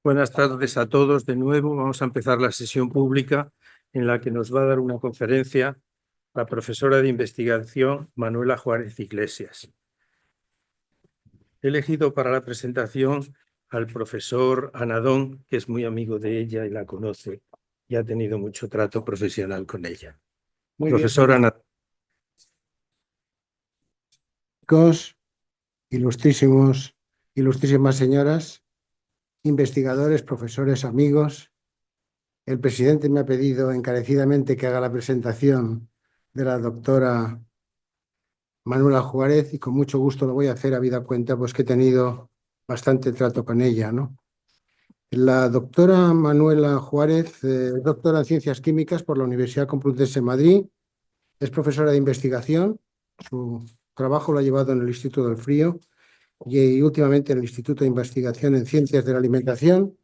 Buenas tardes a todos de nuevo. Vamos a empezar la sesión pública en la que nos va a dar una conferencia la profesora de investigación Manuela Juárez Iglesias. He elegido para la presentación al profesor Anadón, que es muy amigo de ella y la conoce y ha tenido mucho trato profesional con ella. Muy Profesor bien. Anadón. Chicos, ilustrísimas señoras, investigadores, profesores, amigos. El presidente me ha pedido encarecidamente que haga la presentación de la doctora Manuela Juárez y con mucho gusto lo voy a hacer, habida cuenta pues que he tenido bastante trato con ella, ¿no? La doctora Manuela Juárez es doctora en Ciencias Químicas por la Universidad Complutense de Madrid, es profesora de investigación, su trabajo lo ha llevado en el Instituto del Frío y últimamente en el Instituto de Investigación en Ciencias de la Alimentación,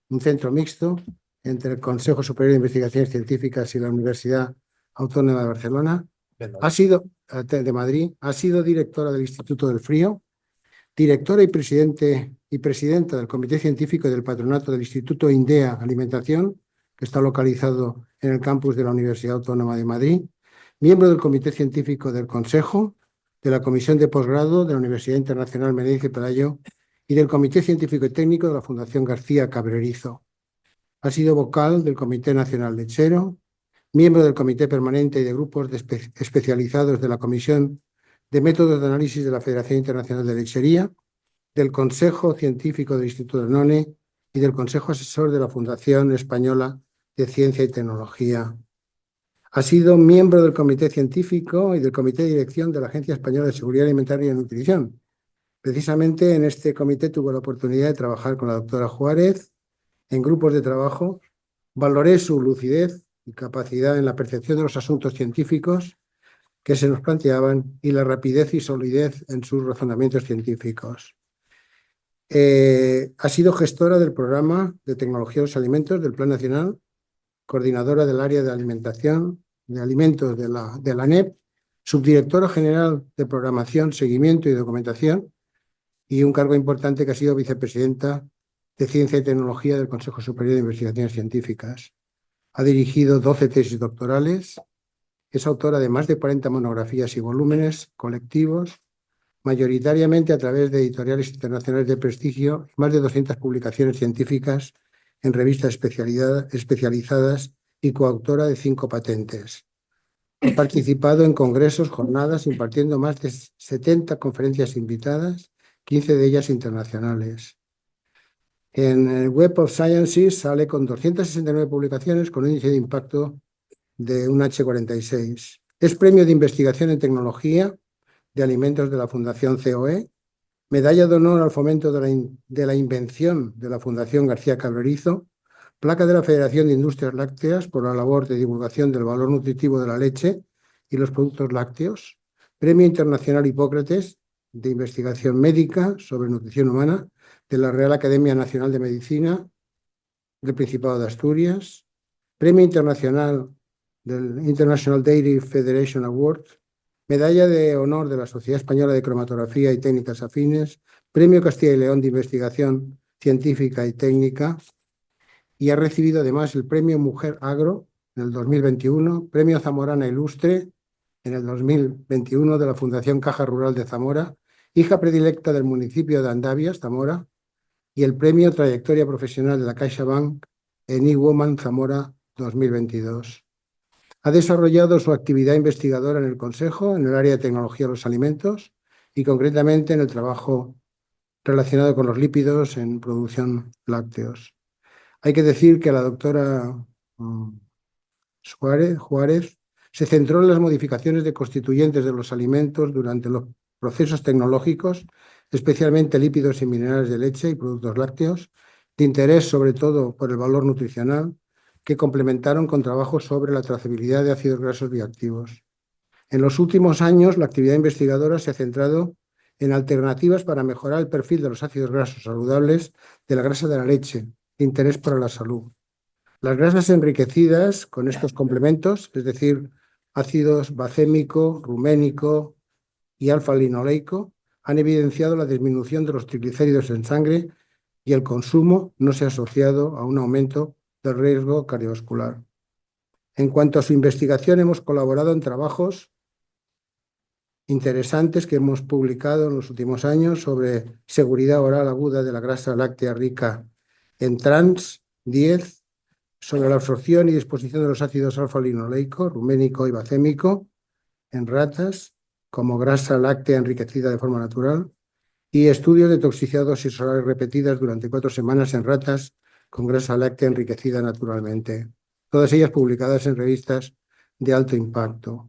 un centro mixto entre el Consejo Superior de Investigaciones Científicas y la Universidad Autónoma de Barcelona. De Madrid, ha sido directora del Instituto del Frío, directora y presidenta del Comité Científico y del Patronato del Instituto INDEA Alimentación, que está localizado en el campus de la Universidad Autónoma de Madrid, miembro del Comité Científico del Consejo, de la Comisión de Posgrado de la Universidad Internacional Menéndez Pelayo y del Comité Científico y Técnico de la Fundación García Cabrerizo. Ha sido vocal del Comité Nacional Lechero, miembro del Comité Permanente y de grupos especializados de la Comisión de Métodos de Análisis de la Federación Internacional de Lechería, del Consejo Científico del Instituto None y del Consejo Asesor de la Fundación Española de Ciencia y Tecnología. Ha sido miembro del Comité Científico y del Comité de Dirección de la Agencia Española de Seguridad Alimentaria y Nutrición. Precisamente en este comité tuve la oportunidad de trabajar con la doctora Juárez en grupos de trabajo. Valoré su lucidez y capacidad en la percepción de los asuntos científicos que se nos planteaban y la rapidez y solidez en sus razonamientos científicos. Ha sido gestora del programa de tecnología de los alimentos del Plan Nacional, coordinadora del área de alimentación de alimentos de la ANEP, subdirectora general de programación, seguimiento y documentación y un cargo importante que ha sido vicepresidenta de Ciencia y Tecnología del Consejo Superior de Investigaciones Científicas. Ha dirigido 12 tesis doctorales, es autora de más de 40 monografías y volúmenes colectivos, mayoritariamente a través de editoriales internacionales de prestigio y más de 200 publicaciones científicas en revistas especializadas y coautora de 5 patentes. Ha participado en congresos, jornadas, impartiendo más de 70 conferencias invitadas, 15 de ellas internacionales. En el Web of Sciences sale con 269 publicaciones con un índice de impacto de un H46. Es premio de investigación en tecnología de alimentos de la Fundación COE, medalla de honor al fomento de la invención de la Fundación García Cabrerizo, placa de la Federación de Industrias Lácteas por la labor de divulgación del valor nutritivo de la leche y los productos lácteos, premio internacional Hipócrates de investigación médica sobre nutrición humana de la Real Academia Nacional de Medicina del Principado de Asturias, premio internacional del International Dairy Federation Award, medalla de honor de la Sociedad Española de Cromatografía y Técnicas Afines, premio Castilla y León de Investigación Científica y Técnica, y ha recibido además el premio Mujer Agro en el 2021, premio Zamorana Ilustre en el 2021 de la Fundación Caja Rural de Zamora, hija predilecta del municipio de Andavias, Zamora, y el premio Trayectoria Profesional de la CaixaBank en eWoman Zamora 2022. Ha desarrollado su actividad investigadora en el Consejo, en el área de tecnología de los alimentos y concretamente en el trabajo relacionado con los lípidos en producción lácteos. Hay que decir que la doctora Juárez se centró en las modificaciones de constituyentes de los alimentos durante los procesos tecnológicos, especialmente lípidos y minerales de leche y productos lácteos, de interés sobre todo por el valor nutricional, que complementaron con trabajos sobre la trazabilidad de ácidos grasos bioactivos. En los últimos años, la actividad investigadora se ha centrado en alternativas para mejorar el perfil de los ácidos grasos saludables de la grasa de la leche, de interés para la salud. Las grasas enriquecidas con estos complementos, es decir, ácidos bacémico, ruménico y alfa-linoleico, han evidenciado la disminución de los triglicéridos en sangre y el consumo no se ha asociado a un aumento del riesgo cardiovascular. En cuanto a su investigación, hemos colaborado en trabajos interesantes que hemos publicado en los últimos años sobre seguridad oral aguda de la grasa láctea rica en trans 10, sobre la absorción y disposición de los ácidos alfa-linoleico, ruménico y bacémico en ratas como grasa láctea enriquecida de forma natural, y estudios de toxicidad dosis orales repetidas durante 4 semanas en ratas con grasa láctea enriquecida naturalmente, todas ellas publicadas en revistas de alto impacto.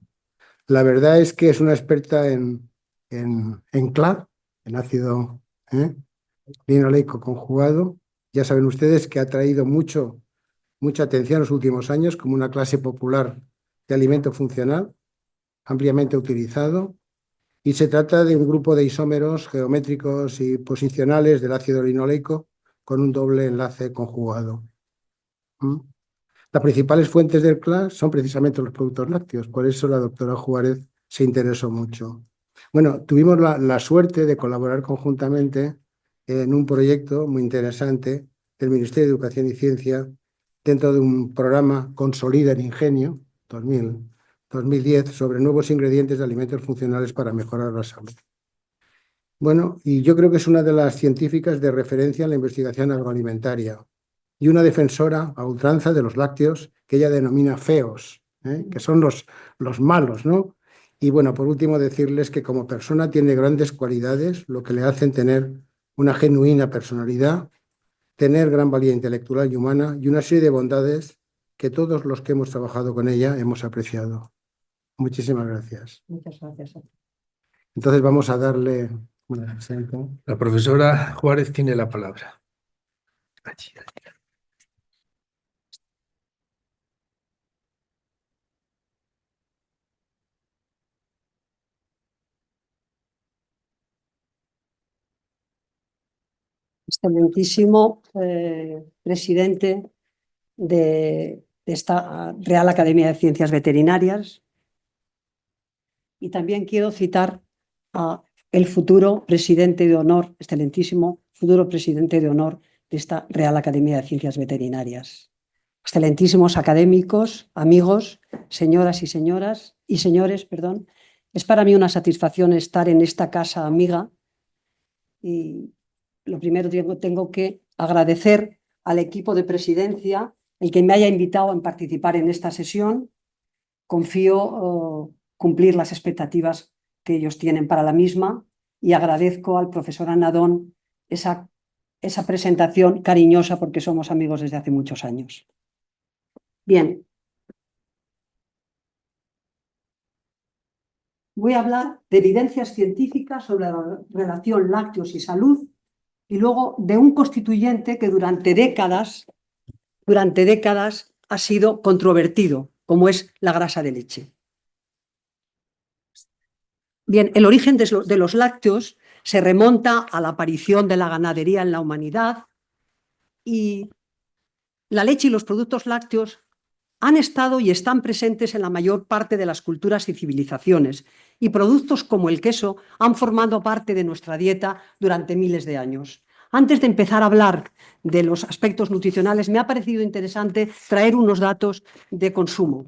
La verdad es que es una experta en CLAD, en ácido linoleico conjugado. Ya saben ustedes que ha traído mucha atención en los últimos años como una clase popular de alimento funcional, ampliamente utilizado, y se trata de un grupo de isómeros geométricos y posicionales del ácido linoleico con un doble enlace conjugado. Las principales fuentes del CLAD son precisamente los productos lácteos, por eso la doctora Juárez se interesó mucho. Bueno, tuvimos la suerte de colaborar conjuntamente en un proyecto muy interesante del Ministerio de Educación y Ciencia dentro de un programa Consolida el Ingenio 2010 sobre nuevos ingredientes de alimentos funcionales para mejorar la salud. Bueno, y yo creo que es una de las científicas de referencia en la investigación agroalimentaria y una defensora a ultranza de los lácteos que ella denomina feos, que son los malos, ¿no? Y bueno, por último decirles que como persona tiene grandes cualidades, lo que le hacen tener una genuina personalidad, tener gran valía intelectual y humana y una serie de bondades que todos los que hemos trabajado con ella hemos apreciado. Muchísimas gracias. Muchas gracias. Entonces vamos a darle... La profesora Juárez tiene la palabra. Excelentísimo presidente de esta Real Academia de Ciencias Veterinarias. Y también quiero citar a el futuro presidente de honor, excelentísimo futuro presidente de honor de esta Real Academia de Ciencias Veterinarias. Excelentísimos académicos, amigos, señoras y señores, perdón. Es para mí una satisfacción estar en esta casa amiga y lo primero tengo que agradecer al equipo de presidencia el que me haya invitado a participar en esta sesión. Confío cumplir las expectativas que ellos tienen para la misma y agradezco al profesor Anadón esa presentación cariñosa porque somos amigos desde hace muchos años. Bien. Voy a hablar de evidencias científicas sobre la relación lácteos y salud y luego de un constituyente que durante décadas ha sido controvertido, como es la grasa de leche. Bien, el origen de los lácteos se remonta a la aparición de la ganadería en la humanidad y la leche y los productos lácteos han estado y están presentes en la mayor parte de las culturas y civilizaciones, y productos como el queso han formado parte de nuestra dieta durante miles de años. Antes de empezar a hablar de los aspectos nutricionales, me ha parecido interesante traer unos datos de consumo.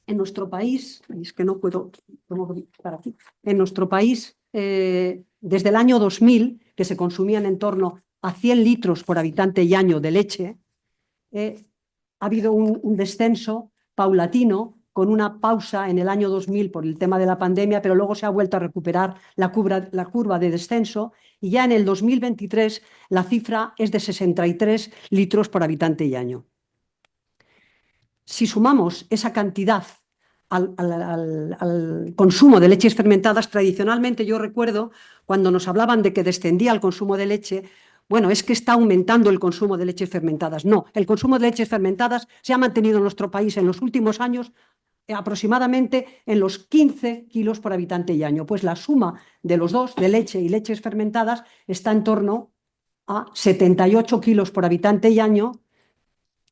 En nuestro país, es que no puedo estar aquí, en nuestro país, desde el año 2000, que se consumían en torno a 100 litros por habitante y año de leche, ha habido un descenso paulatino con una pausa en el año 2000 por el tema de la pandemia, pero luego se ha vuelto a recuperar la curva de descenso y ya en el 2023 la cifra es de 63 litros por habitante y año. Si sumamos esa cantidad al consumo de leches fermentadas, tradicionalmente yo recuerdo cuando nos hablaban de que descendía el consumo de leche, bueno, es que está aumentando el consumo de leches fermentadas. No, el consumo de leches fermentadas se ha mantenido en nuestro país en los últimos años aproximadamente en los 15 kilos por habitante y año. Pues la suma de los dos, de leche y leches fermentadas, está en torno a 78 kilos por habitante y año,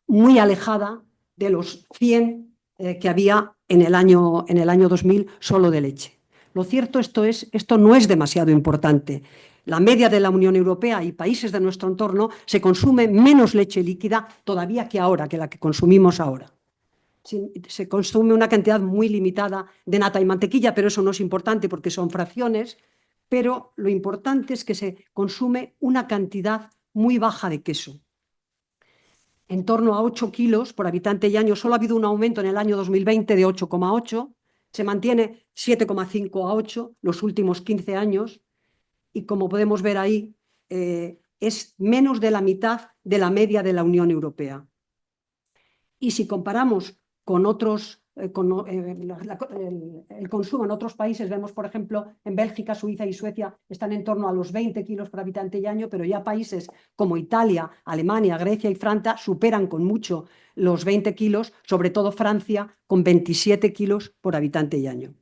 muy alejada de los 100 que había en el año 2000 solo de leche. Lo cierto esto no es demasiado importante. la media de la Unión Europea y países de nuestro entorno, se consume menos leche líquida todavía que ahora, que la que consumimos ahora. Se consume una cantidad muy limitada de nata y mantequilla, pero eso no es importante porque son fracciones, pero lo importante es que se consume una cantidad muy baja de queso. En torno a 8 kilos por habitante y año. Solo ha habido un aumento en el año 2020 de 8,8, se mantiene 7,5 a 8 los últimos 15 años y como podemos ver ahí, es menos de la mitad de la media de la Unión Europea. Y si comparamos con otros, el consumo en otros países, vemos, por ejemplo, en Bélgica, Suiza y Suecia están en torno a los 20 kilos por habitante y año, pero ya países como Italia, Alemania, Grecia y Francia superan con mucho los 20 kilos, sobre todo Francia, con 27 kilos por habitante y año.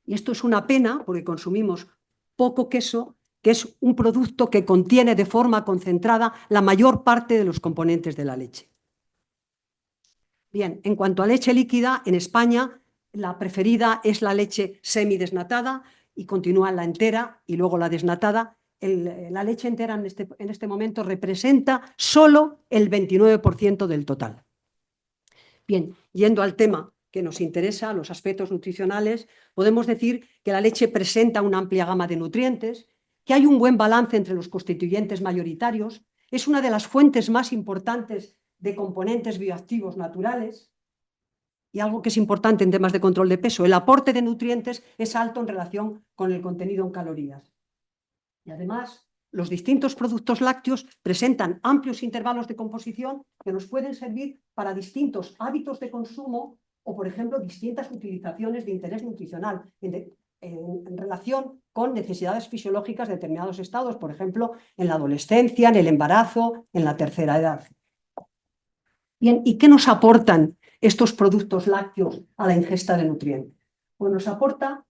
Y esto es una pena porque consumimos poco queso, que es un producto que contiene de forma concentrada la mayor parte de los componentes de la leche. Bien, en cuanto a leche líquida, en España la preferida es la leche semidesnatada y continúa la entera y luego la desnatada. La leche entera en este momento representa solo el 29% del total. Bien, yendo al tema que nos interesa, los aspectos nutricionales, podemos decir que la leche presenta una amplia gama de nutrientes, que hay un buen balance entre los constituyentes mayoritarios, es una de las fuentes más importantes de componentes bioactivos naturales y algo que es importante en temas de control de peso, el aporte de nutrientes es alto en relación con el contenido en calorías. Y además, los distintos productos lácteos presentan amplios intervalos de composición que nos pueden servir para distintos hábitos de consumo o, por ejemplo, distintas utilizaciones de interés nutricional en relación con necesidades fisiológicas de determinados estados, por ejemplo, en la adolescencia, en el embarazo, en la tercera edad. Bien, ¿y qué nos aportan estos productos lácteos a la ingesta de nutrientes? Pues nos aporta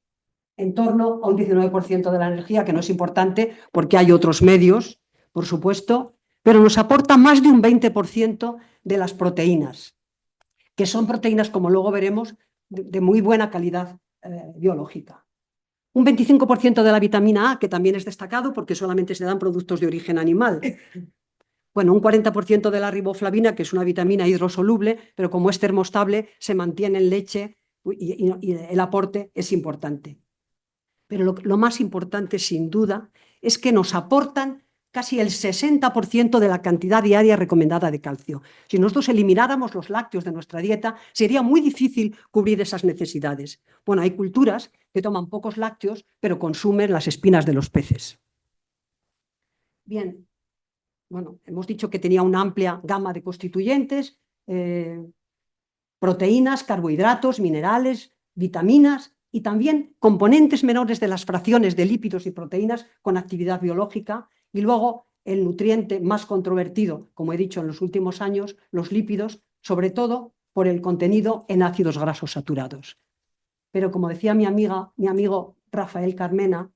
en torno a un 19% de la energía, que no es importante porque hay otros medios, por supuesto, pero nos aporta más de un 20% de las proteínas, que son proteínas, como luego veremos, de muy buena calidad biológica. Un 25% de la vitamina A, que también es destacado porque solamente se dan productos de origen animal. Bueno, un 40% de la riboflavina, que es una vitamina hidrosoluble, pero como es termostable, se mantiene en leche y el aporte es importante. Pero lo más importante, sin duda, es que nos aportan casi el 60% de la cantidad diaria recomendada de calcio. Si nosotros elimináramos los lácteos de nuestra dieta, sería muy difícil cubrir esas necesidades. Bueno, hay culturas que toman pocos lácteos, pero consumen las espinas de los peces. Bien. Bueno, hemos dicho que tenía una amplia gama de constituyentes, proteínas, carbohidratos, minerales, vitaminas y también componentes menores de las fracciones de lípidos y proteínas con actividad biológica y luego el nutriente más controvertido, como he dicho en los últimos años, los lípidos, sobre todo por el contenido en ácidos grasos saturados. Pero como decía mi amigo Rafael Carmena,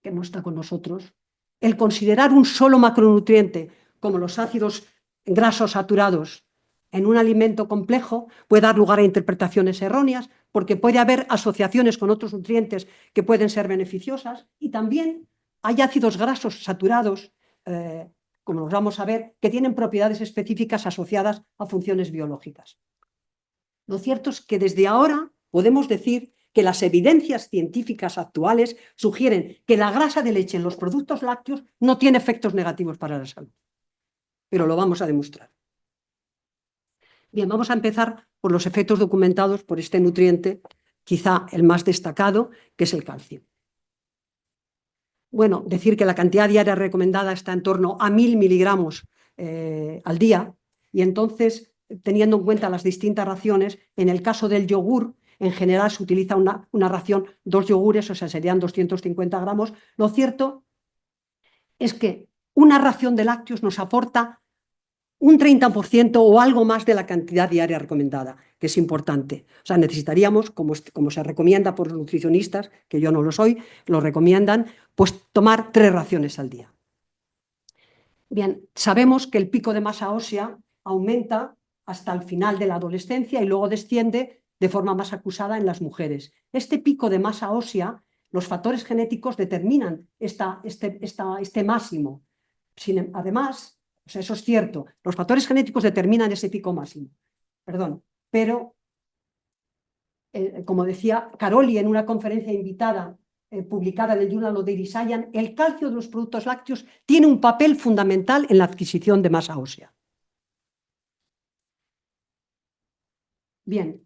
que no está con nosotros, el considerar un solo macronutriente como los ácidos grasos saturados en un alimento complejo puede dar lugar a interpretaciones erróneas porque puede haber asociaciones con otros nutrientes que pueden ser beneficiosas y también hay ácidos grasos saturados, como los vamos a ver, que tienen propiedades específicas asociadas a funciones biológicas. Lo cierto es que desde ahora podemos decir que las evidencias científicas actuales sugieren que la grasa de leche en los productos lácteos no tiene efectos negativos para la salud. Pero lo vamos a demostrar. Bien, vamos a empezar por los efectos documentados por este nutriente, quizá el más destacado, que es el calcio. Bueno, decir que la cantidad diaria recomendada está en torno a 1000 miligramos al día y entonces, teniendo en cuenta las distintas raciones, en el caso del yogur, en general se utiliza una ración, 2 yogures, o sea, serían 250 gramos. Lo cierto es que una ración de lácteos nos aporta un 30% o algo más de la cantidad diaria recomendada, que es importante. O sea, necesitaríamos, como se recomienda por los nutricionistas, que yo no lo soy, lo recomiendan, pues tomar 3 raciones al día. Bien, sabemos que el pico de masa ósea aumenta hasta el final de la adolescencia y luego desciende de forma más acusada en las mujeres. Este pico de masa ósea los factores genéticos determinan este máximo. Además, o sea, eso es cierto, los factores genéticos determinan ese pico máximo. Perdón, pero, como decía Caroli en una conferencia invitada publicada en el Journal of Dairy Science, el calcio de los productos lácteos tiene un papel fundamental en la adquisición de masa ósea. Bien,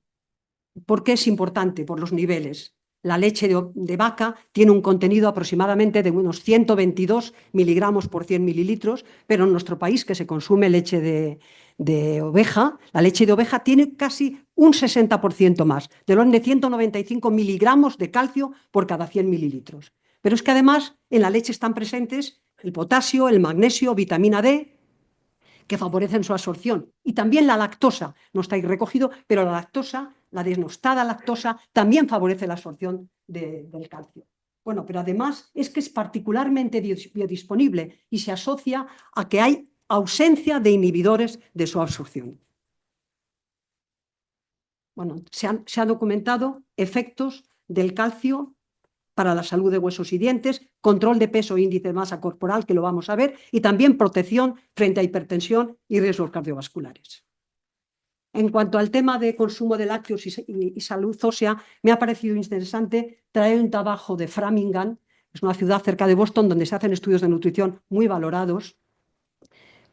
¿por qué es importante? Por los niveles. La leche de vaca tiene un contenido aproximadamente de unos 122 miligramos por 100 mililitros, pero en nuestro país, que se consume leche de oveja, la leche de oveja tiene casi un 60% más, del orden de 195 miligramos de calcio por cada 100 mililitros. Pero es que además en la leche están presentes el potasio, el magnesio, vitamina D, que favorecen su absorción. Y también la lactosa, no está ahí recogido, pero la lactosa, la desnostada lactosa, también favorece la absorción del calcio. Bueno, pero además es que es particularmente biodisponible y se asocia a que hay ausencia de inhibidores de su absorción. Bueno, se han documentado efectos del calcio para la salud de huesos y dientes, control de peso e índice de masa corporal, que lo vamos a ver, y también protección frente a hipertensión y riesgos cardiovasculares. En cuanto al tema de consumo de lácteos y salud ósea, me ha parecido interesante traer un trabajo de Framingham, es una ciudad cerca de Boston donde se hacen estudios de nutrición muy valorados,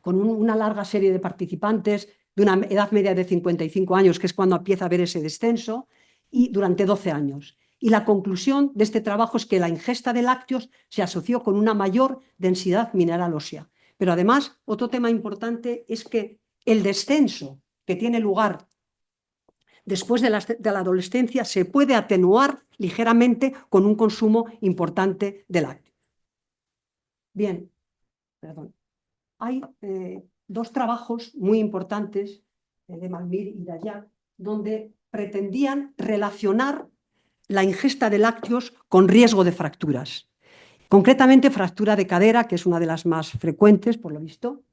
con una larga serie de participantes de una edad media de 55 años, que es cuando empieza a haber ese descenso, y durante 12 años. Y la conclusión de este trabajo es que la ingesta de lácteos se asoció con una mayor densidad mineral ósea. Pero además, otro tema importante es que el descenso que tiene lugar después de la adolescencia se puede atenuar ligeramente con un consumo importante de lácteos. Bien, perdón. Hay dos trabajos muy importantes de Malmir y Dayat, donde pretendían relacionar la ingesta de lácteos con riesgo de fracturas. Concretamente, fractura de cadera, que es una de las más frecuentes, por lo visto.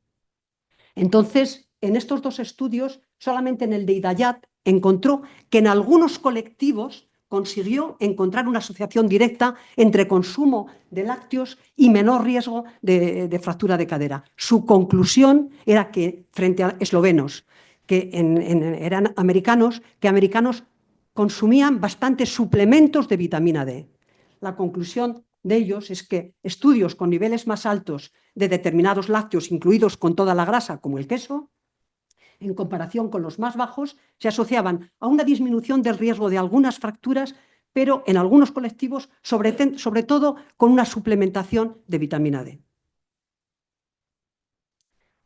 Entonces, en estos dos estudios, solamente en el de Hidayat, encontró que en algunos colectivos consiguió encontrar una asociación directa entre consumo de lácteos y menor riesgo de fractura de cadera. Su conclusión era que, frente a eslovenos, que eran americanos, consumían bastantes suplementos de vitamina D. La conclusión de ellos es que estudios con niveles más altos de determinados lácteos, incluidos con toda la grasa, como el queso, en comparación con los más bajos, se asociaban a una disminución del riesgo de algunas fracturas, pero en algunos colectivos, sobre todo con una suplementación de vitamina D.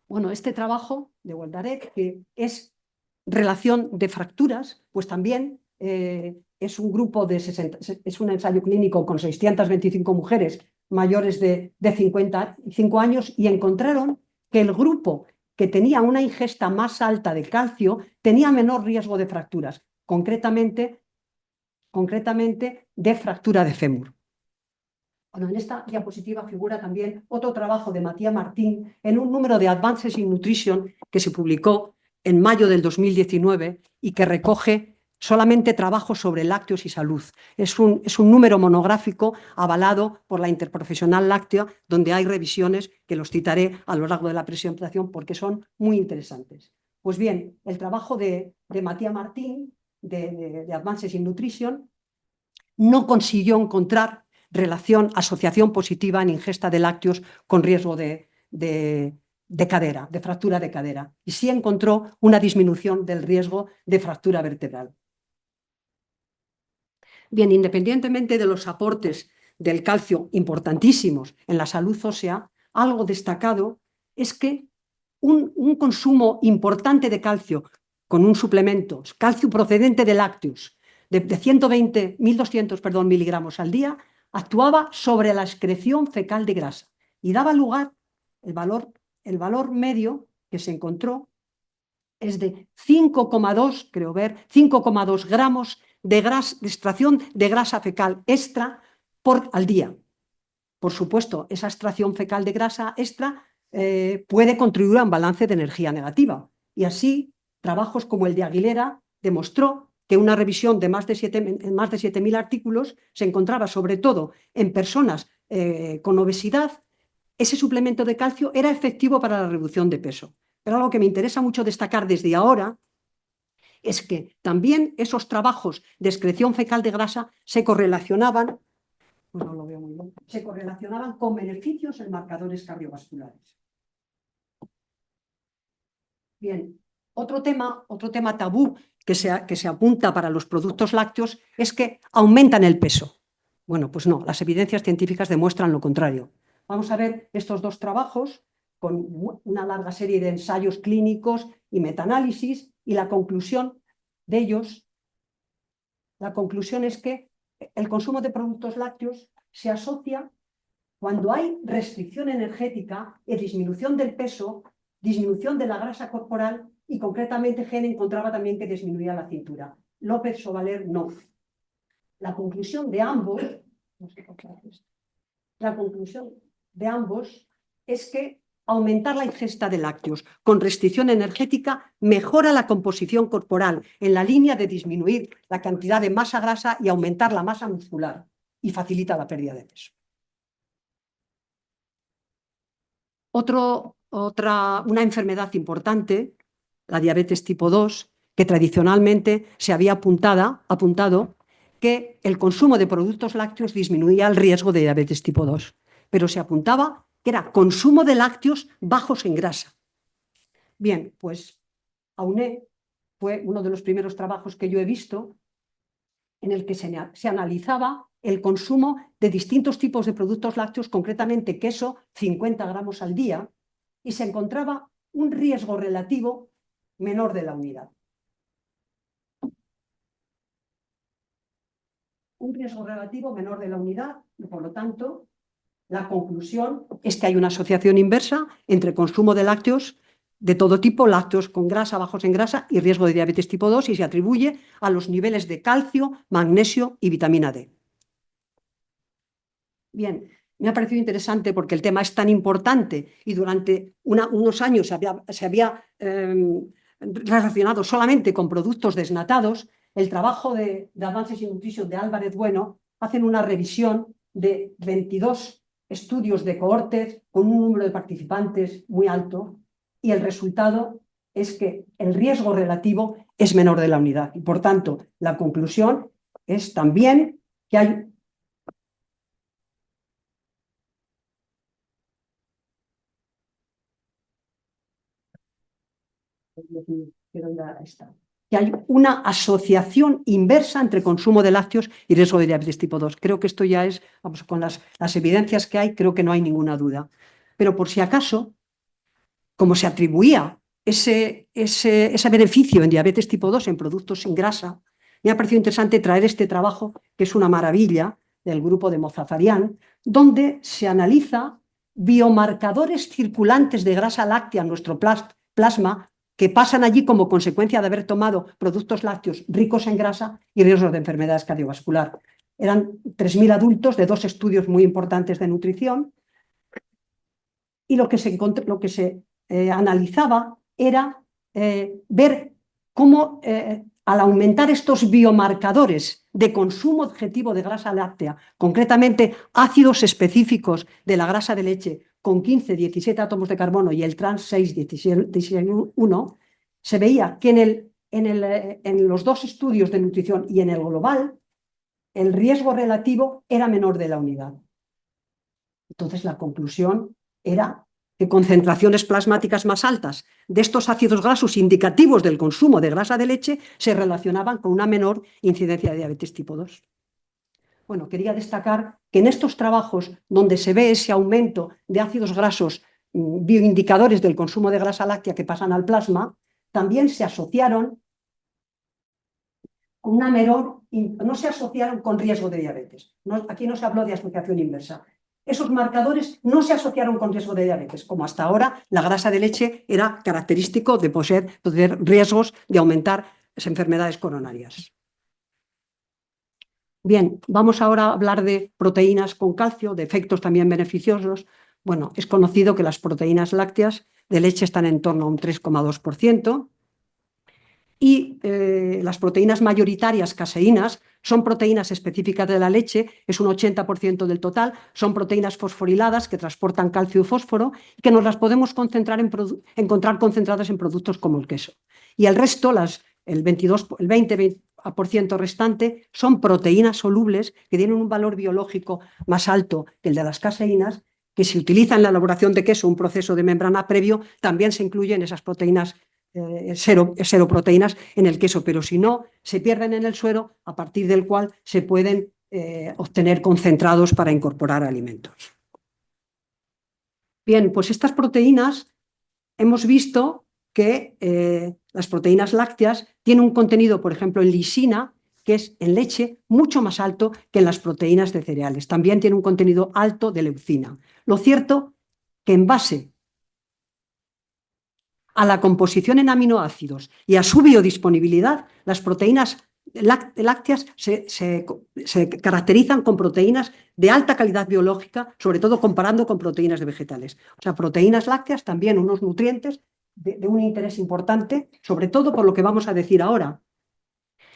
Bueno, este trabajo de Waldarek, que es relación de fracturas, pues también es un grupo es un ensayo clínico con 625 mujeres mayores de 55 años y encontraron que el grupo que tenía una ingesta más alta de calcio tenía menor riesgo de fracturas, concretamente de fractura de fémur. Bueno, en esta diapositiva figura también otro trabajo de Matías Martín en un número de Advances in Nutrition que se publicó en mayo del 2019 y que recoge solamente trabajos sobre lácteos y salud. Es un número monográfico avalado por la Interprofesional Láctea, donde hay revisiones que los citaré a lo largo de la presentación porque son muy interesantes. Pues bien, el trabajo de Matías Martín, de Advances in Nutrition, no consiguió encontrar asociación positiva en ingesta de lácteos con riesgo de cadera, de fractura de cadera, y sí encontró una disminución del riesgo de fractura vertebral. Bien, independientemente de los aportes del calcio importantísimos en la salud ósea, algo destacado es que un consumo importante de calcio con un suplemento, calcio procedente de lácteos, de 1.200 miligramos al día, actuaba sobre la excreción fecal de grasa y daba lugar, el valor medio que se encontró es de 5,2, creo ver, 5,2 gramos de extracción de grasa fecal extra al día. Por supuesto, esa extracción fecal de grasa extra puede contribuir a un balance de energía negativa. Y así, trabajos como el de Aguilera demostró que una revisión de más de 7.000 artículos se encontraba sobre todo en personas con obesidad, ese suplemento de calcio era efectivo para la reducción de peso. Pero algo que me interesa mucho destacar desde ahora es que también esos trabajos de excreción fecal de grasa se correlacionaban, pues no lo veo muy bien, se correlacionaban con beneficios en marcadores cardiovasculares. Bien, otro tema tabú que se apunta para los productos lácteos es que aumentan el peso. Bueno, pues no, las evidencias científicas demuestran lo contrario. Vamos a ver estos dos trabajos con una larga serie de ensayos clínicos y metaanálisis, y la conclusión de ellos, la conclusión es que el consumo de productos lácteos se asocia cuando hay restricción energética y disminución del peso, disminución de la grasa corporal, y concretamente Gen encontraba también que disminuía la cintura. López Sobaler no. La conclusión de ambos, es que aumentar la ingesta de lácteos con restricción energética mejora la composición corporal en la línea de disminuir la cantidad de masa grasa y aumentar la masa muscular, y facilita la pérdida de peso. Una enfermedad importante, la diabetes tipo 2, que tradicionalmente se había apuntado que el consumo de productos lácteos disminuía el riesgo de diabetes tipo 2, pero se apuntaba que era consumo de lácteos bajos en grasa. Bien, pues AUNED fue uno de los primeros trabajos que yo he visto en el que se analizaba el consumo de distintos tipos de productos lácteos, concretamente queso, 50 gramos al día, y se encontraba un riesgo relativo menor de la unidad. Un riesgo relativo menor de la unidad, y por lo tanto, la conclusión es que hay una asociación inversa entre consumo de lácteos de todo tipo, lácteos con grasa, bajos en grasa, y riesgo de diabetes tipo 2, y se atribuye a los niveles de calcio, magnesio y vitamina D. Bien, me ha parecido interesante porque el tema es tan importante y durante unos años se había relacionado solamente con productos desnatados. El trabajo de Advances in Nutrition de Álvarez Bueno hacen una revisión de 22 estudios de cohortes con un número de participantes muy alto, y el resultado es que el riesgo relativo es menor de la unidad, y por tanto la conclusión es también que hay una asociación inversa entre consumo de lácteos y riesgo de diabetes tipo 2. Creo que esto ya es, vamos, con las evidencias que hay, creo que no hay ninguna duda. Pero por si acaso, como se atribuía ese beneficio en diabetes tipo 2 en productos sin grasa, me ha parecido interesante traer este trabajo, que es una maravilla, del grupo de Mozafarian, donde se analiza biomarcadores circulantes de grasa láctea en nuestro plasma que pasan allí como consecuencia de haber tomado productos lácteos ricos en grasa y riesgos de enfermedades cardiovasculares. Eran 3.000 adultos de 2 estudios muy importantes de nutrición, y lo que se analizaba era ver cómo al aumentar estos biomarcadores de consumo objetivo de grasa láctea, concretamente ácidos específicos de la grasa de leche con 15, 17 átomos de carbono y el trans 6, 16,1, se veía que en los 2 estudios de nutrición y en el global, el riesgo relativo era menor de la unidad. Entonces la conclusión era que concentraciones plasmáticas más altas de estos ácidos grasos indicativos del consumo de grasa de leche se relacionaban con una menor incidencia de diabetes tipo 2. Bueno, quería destacar que en estos trabajos donde se ve ese aumento de ácidos grasos bioindicadores del consumo de grasa láctea que pasan al plasma, también se asociaron con una menor, no se asociaron con riesgo de diabetes. Aquí no se habló de asociación inversa. Esos marcadores no se asociaron con riesgo de diabetes, como hasta ahora la grasa de leche era característico de poseer riesgos de aumentar las enfermedades coronarias. Bien, vamos ahora a hablar de proteínas con calcio, de efectos también beneficiosos. Bueno, es conocido que las proteínas lácteas de leche están en torno a un 3,2%. Y las proteínas mayoritarias caseínas son proteínas específicas de la leche, es un 80% del total, son proteínas fosforiladas que transportan calcio y fósforo y que nos las podemos encontrar concentradas en productos como el queso. Y el resto, el 20% restante, son proteínas solubles que tienen un valor biológico más alto que el de las caseínas, que se utiliza en la elaboración de queso, un proceso de membrana previo, también se incluyen esas proteínas seroproteínas en el queso, pero si no, se pierden en el suero, a partir del cual se pueden obtener concentrados para incorporar alimentos. Bien, pues estas proteínas hemos visto que las proteínas lácteas tienen un contenido, por ejemplo, en lisina, que es en leche, mucho más alto que en las proteínas de cereales. También tiene un contenido alto de leucina. Lo cierto que en base a la composición en aminoácidos y a su biodisponibilidad, las proteínas lácteas se caracterizan con proteínas de alta calidad biológica, sobre todo comparando con proteínas de vegetales. O sea, proteínas lácteas también unos nutrientes de un interés importante, sobre todo por lo que vamos a decir ahora.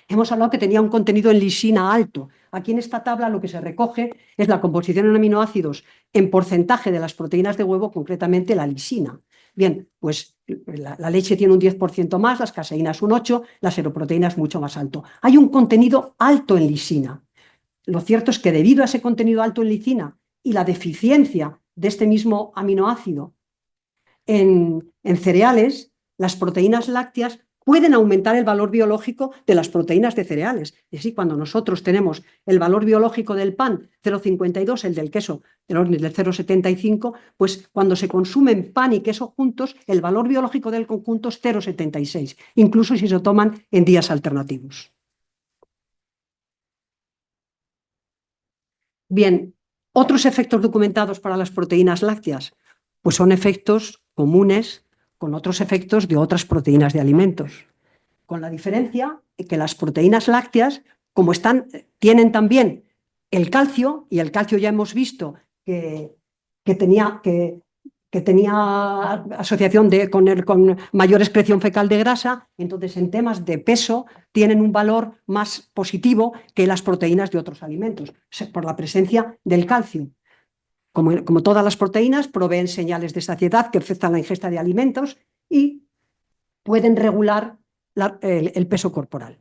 Hemos hablado que tenía un contenido en lisina alto. Aquí en esta tabla lo que se recoge es la composición en aminoácidos en porcentaje de las proteínas de huevo, concretamente la lisina. Bien, pues la leche tiene un 10% más, las caseínas un 8%, las seroproteínas mucho más alto. Hay un contenido alto en lisina. Lo cierto es que debido a ese contenido alto en lisina y la deficiencia de este mismo aminoácido en cereales, las proteínas lácteas pueden aumentar el valor biológico de las proteínas de cereales. Y así, cuando nosotros tenemos el valor biológico del pan 0,52, el del queso del orden del 0,75, pues cuando se consumen pan y queso juntos, el valor biológico del conjunto es 0,76, incluso si se toman en días alternativos. Bien, otros efectos documentados para las proteínas lácteas, pues son efectos comunes con otros efectos de otras proteínas de alimentos, con la diferencia de que las proteínas lácteas, como tienen también el calcio, y el calcio ya hemos visto que tenía asociación con mayor excreción fecal de grasa, entonces en temas de peso tienen un valor más positivo que las proteínas de otros alimentos, por la presencia del calcio. Como todas las proteínas, proveen señales de saciedad que afectan la ingesta de alimentos y pueden regular el peso corporal.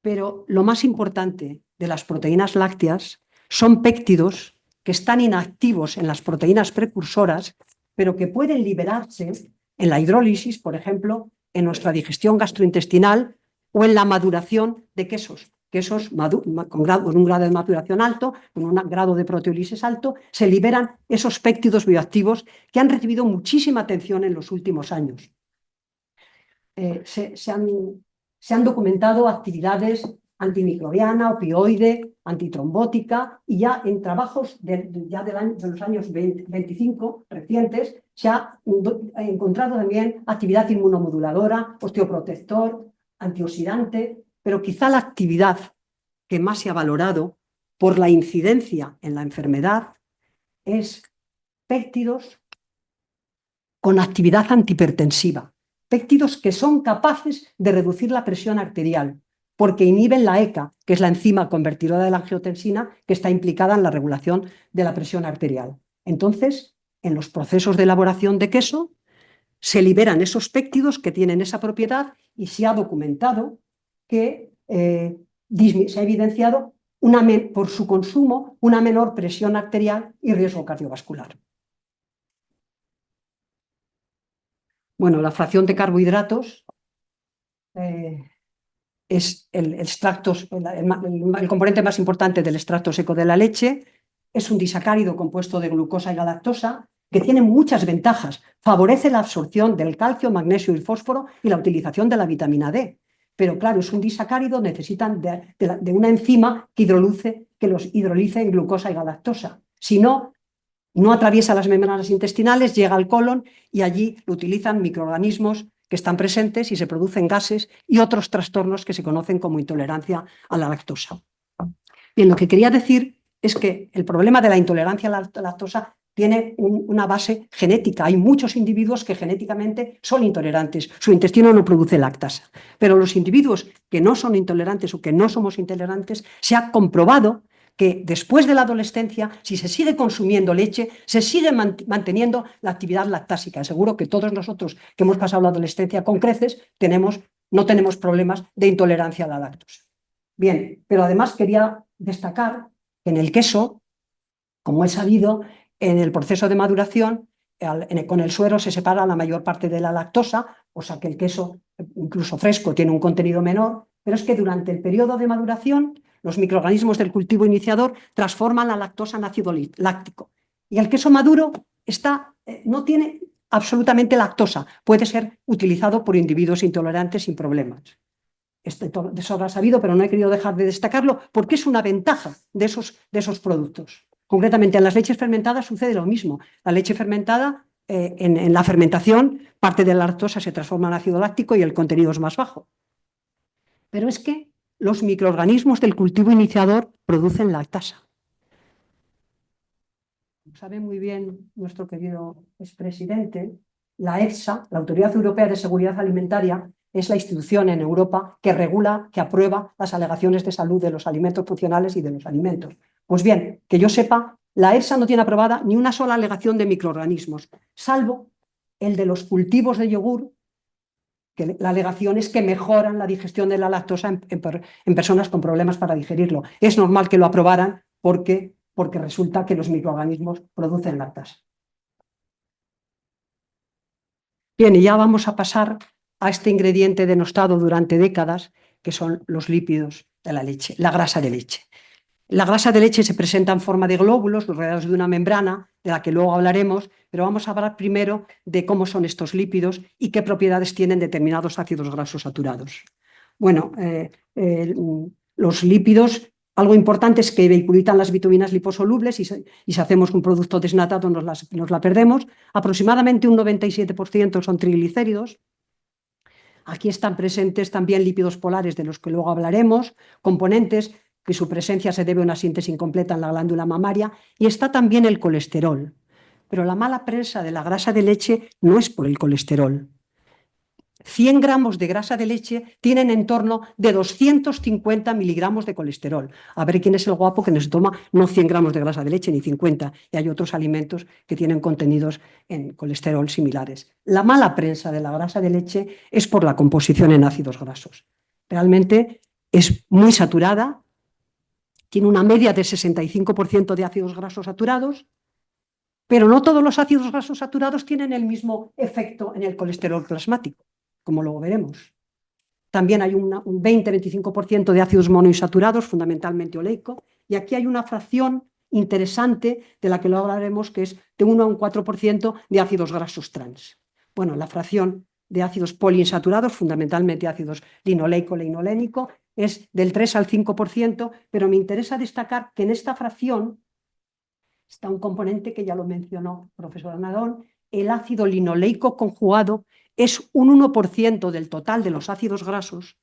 Pero lo más importante de las proteínas lácteas son péptidos que están inactivos en las proteínas precursoras, pero que pueden liberarse en la hidrólisis, por ejemplo, en nuestra digestión gastrointestinal o en la maduración de quesos. Quesos con un grado de maduración alto, con un grado de proteólisis alto, se liberan esos péptidos bioactivos que han recibido muchísima atención en los últimos años. Se han documentado actividades antimicrobiana, opioide, antitrombótica, y ya en trabajos de los años 25 recientes se ha encontrado también actividad inmunomoduladora, osteoprotector, antioxidante, pero quizá la actividad que más se ha valorado por la incidencia en la enfermedad es péptidos con actividad antihipertensiva. Péptidos que son capaces de reducir la presión arterial, porque inhiben la ECA, que es la enzima convertidora de la angiotensina, que está implicada en la regulación de la presión arterial. Entonces, en los procesos de elaboración de queso, se liberan esos péptidos que tienen esa propiedad y se ha documentado que se ha evidenciado por su consumo una menor presión arterial y riesgo cardiovascular. Bueno, la fracción de carbohidratos es el componente más importante del extracto seco de la leche. Es un disacárido compuesto de glucosa y galactosa que tiene muchas ventajas. Favorece la absorción del calcio, magnesio y fósforo y la utilización de la vitamina D. Pero claro, es un disacárido, necesitan de una enzima que los hidrolice en glucosa y galactosa. Si no, no atraviesa las membranas intestinales, llega al colon y allí lo utilizan microorganismos que están presentes y se producen gases y otros trastornos que se conocen como intolerancia a la lactosa. Bien, lo que quería decir es que el problema de la intolerancia a la lactosa tiene una base genética. Hay muchos individuos que genéticamente son intolerantes. Su intestino no produce lactasa. Pero los individuos que no son intolerantes o que no somos intolerantes, se ha comprobado que después de la adolescencia, si se sigue consumiendo leche, se sigue manteniendo la actividad lactásica. Seguro que todos nosotros que hemos pasado la adolescencia con creces no tenemos problemas de intolerancia a la lactosa. Bien, pero además quería destacar que en el queso, como es sabido, en el proceso de maduración, con el suero se separa la mayor parte de la lactosa, o sea que el queso, incluso fresco, tiene un contenido menor, pero es que durante el periodo de maduración los microorganismos del cultivo iniciador transforman la lactosa en ácido láctico. Y el queso maduro no tiene absolutamente lactosa, puede ser utilizado por individuos intolerantes sin problemas. De sobra sabido, pero no he querido dejar de destacarlo porque es una ventaja de esos productos. Concretamente, en las leches fermentadas sucede lo mismo. La leche fermentada, en la fermentación, parte de la lactosa se transforma en ácido láctico y el contenido es más bajo. Pero es que los microorganismos del cultivo iniciador producen lactasa. Como sabe muy bien nuestro querido expresidente, la EFSA, la Autoridad Europea de Seguridad Alimentaria, es la institución en Europa que regula, que aprueba las alegaciones de salud de los alimentos funcionales y de los alimentos. Pues bien, que yo sepa, la EFSA no tiene aprobada ni una sola alegación de microorganismos, salvo el de los cultivos de yogur, que la alegación es que mejoran la digestión de la lactosa en personas con problemas para digerirlo. Es normal que lo aprobaran porque resulta que los microorganismos producen lactasa. Bien, y ya vamos a pasar a este ingrediente denostado durante décadas, que son los lípidos de la leche, la grasa de leche. La grasa de leche se presenta en forma de glóbulos rodeados de una membrana, de la que luego hablaremos, pero vamos a hablar primero de cómo son estos lípidos y qué propiedades tienen determinados ácidos grasos saturados. Bueno, los lípidos, algo importante es que vehiculitan las vitaminas liposolubles y si hacemos un producto desnatado nos la perdemos. Aproximadamente un 97% son triglicéridos. Aquí están presentes también lípidos polares, de los que luego hablaremos, componentes que su presencia se debe a una síntesis incompleta en la glándula mamaria, y está también el colesterol. Pero la mala prensa de la grasa de leche no es por el colesterol. 100 gramos de grasa de leche tienen en torno de 250 miligramos de colesterol. A ver quién es el guapo que nos toma no 100 gramos de grasa de leche ni 50. Y hay otros alimentos que tienen contenidos en colesterol similares. La mala prensa de la grasa de leche es por la composición en ácidos grasos. Realmente es muy saturada, tiene una media de 65% de ácidos grasos saturados, pero no todos los ácidos grasos saturados tienen el mismo efecto en el colesterol plasmático, como luego veremos. También hay un 20-25% de ácidos monoinsaturados, fundamentalmente oleico, y aquí hay una fracción interesante de la que luego hablaremos, que es de 1 a un 4% de ácidos grasos trans. Bueno, la fracción de ácidos poliinsaturados, fundamentalmente ácidos linoleico, leinolénico, es del 3 al 5%, pero me interesa destacar que en esta fracción está un componente que ya lo mencionó el profesor Nadón, el ácido linoleico conjugado es un 1% del total de los ácidos grasos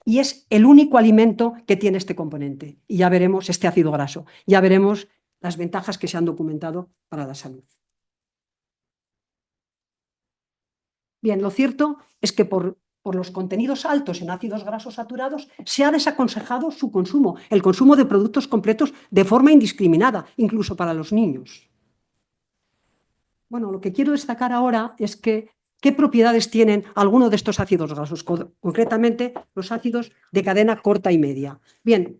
y es el único alimento que tiene este componente. Y ya veremos este ácido graso, ya veremos las ventajas que se han documentado para la salud. Bien, lo cierto es que por los contenidos altos en ácidos grasos saturados se ha desaconsejado su consumo, el consumo de productos completos de forma indiscriminada, incluso para los niños. Bueno, lo que quiero destacar ahora es que qué propiedades tienen algunos de estos ácidos grasos, concretamente los ácidos de cadena corta y media. Bien,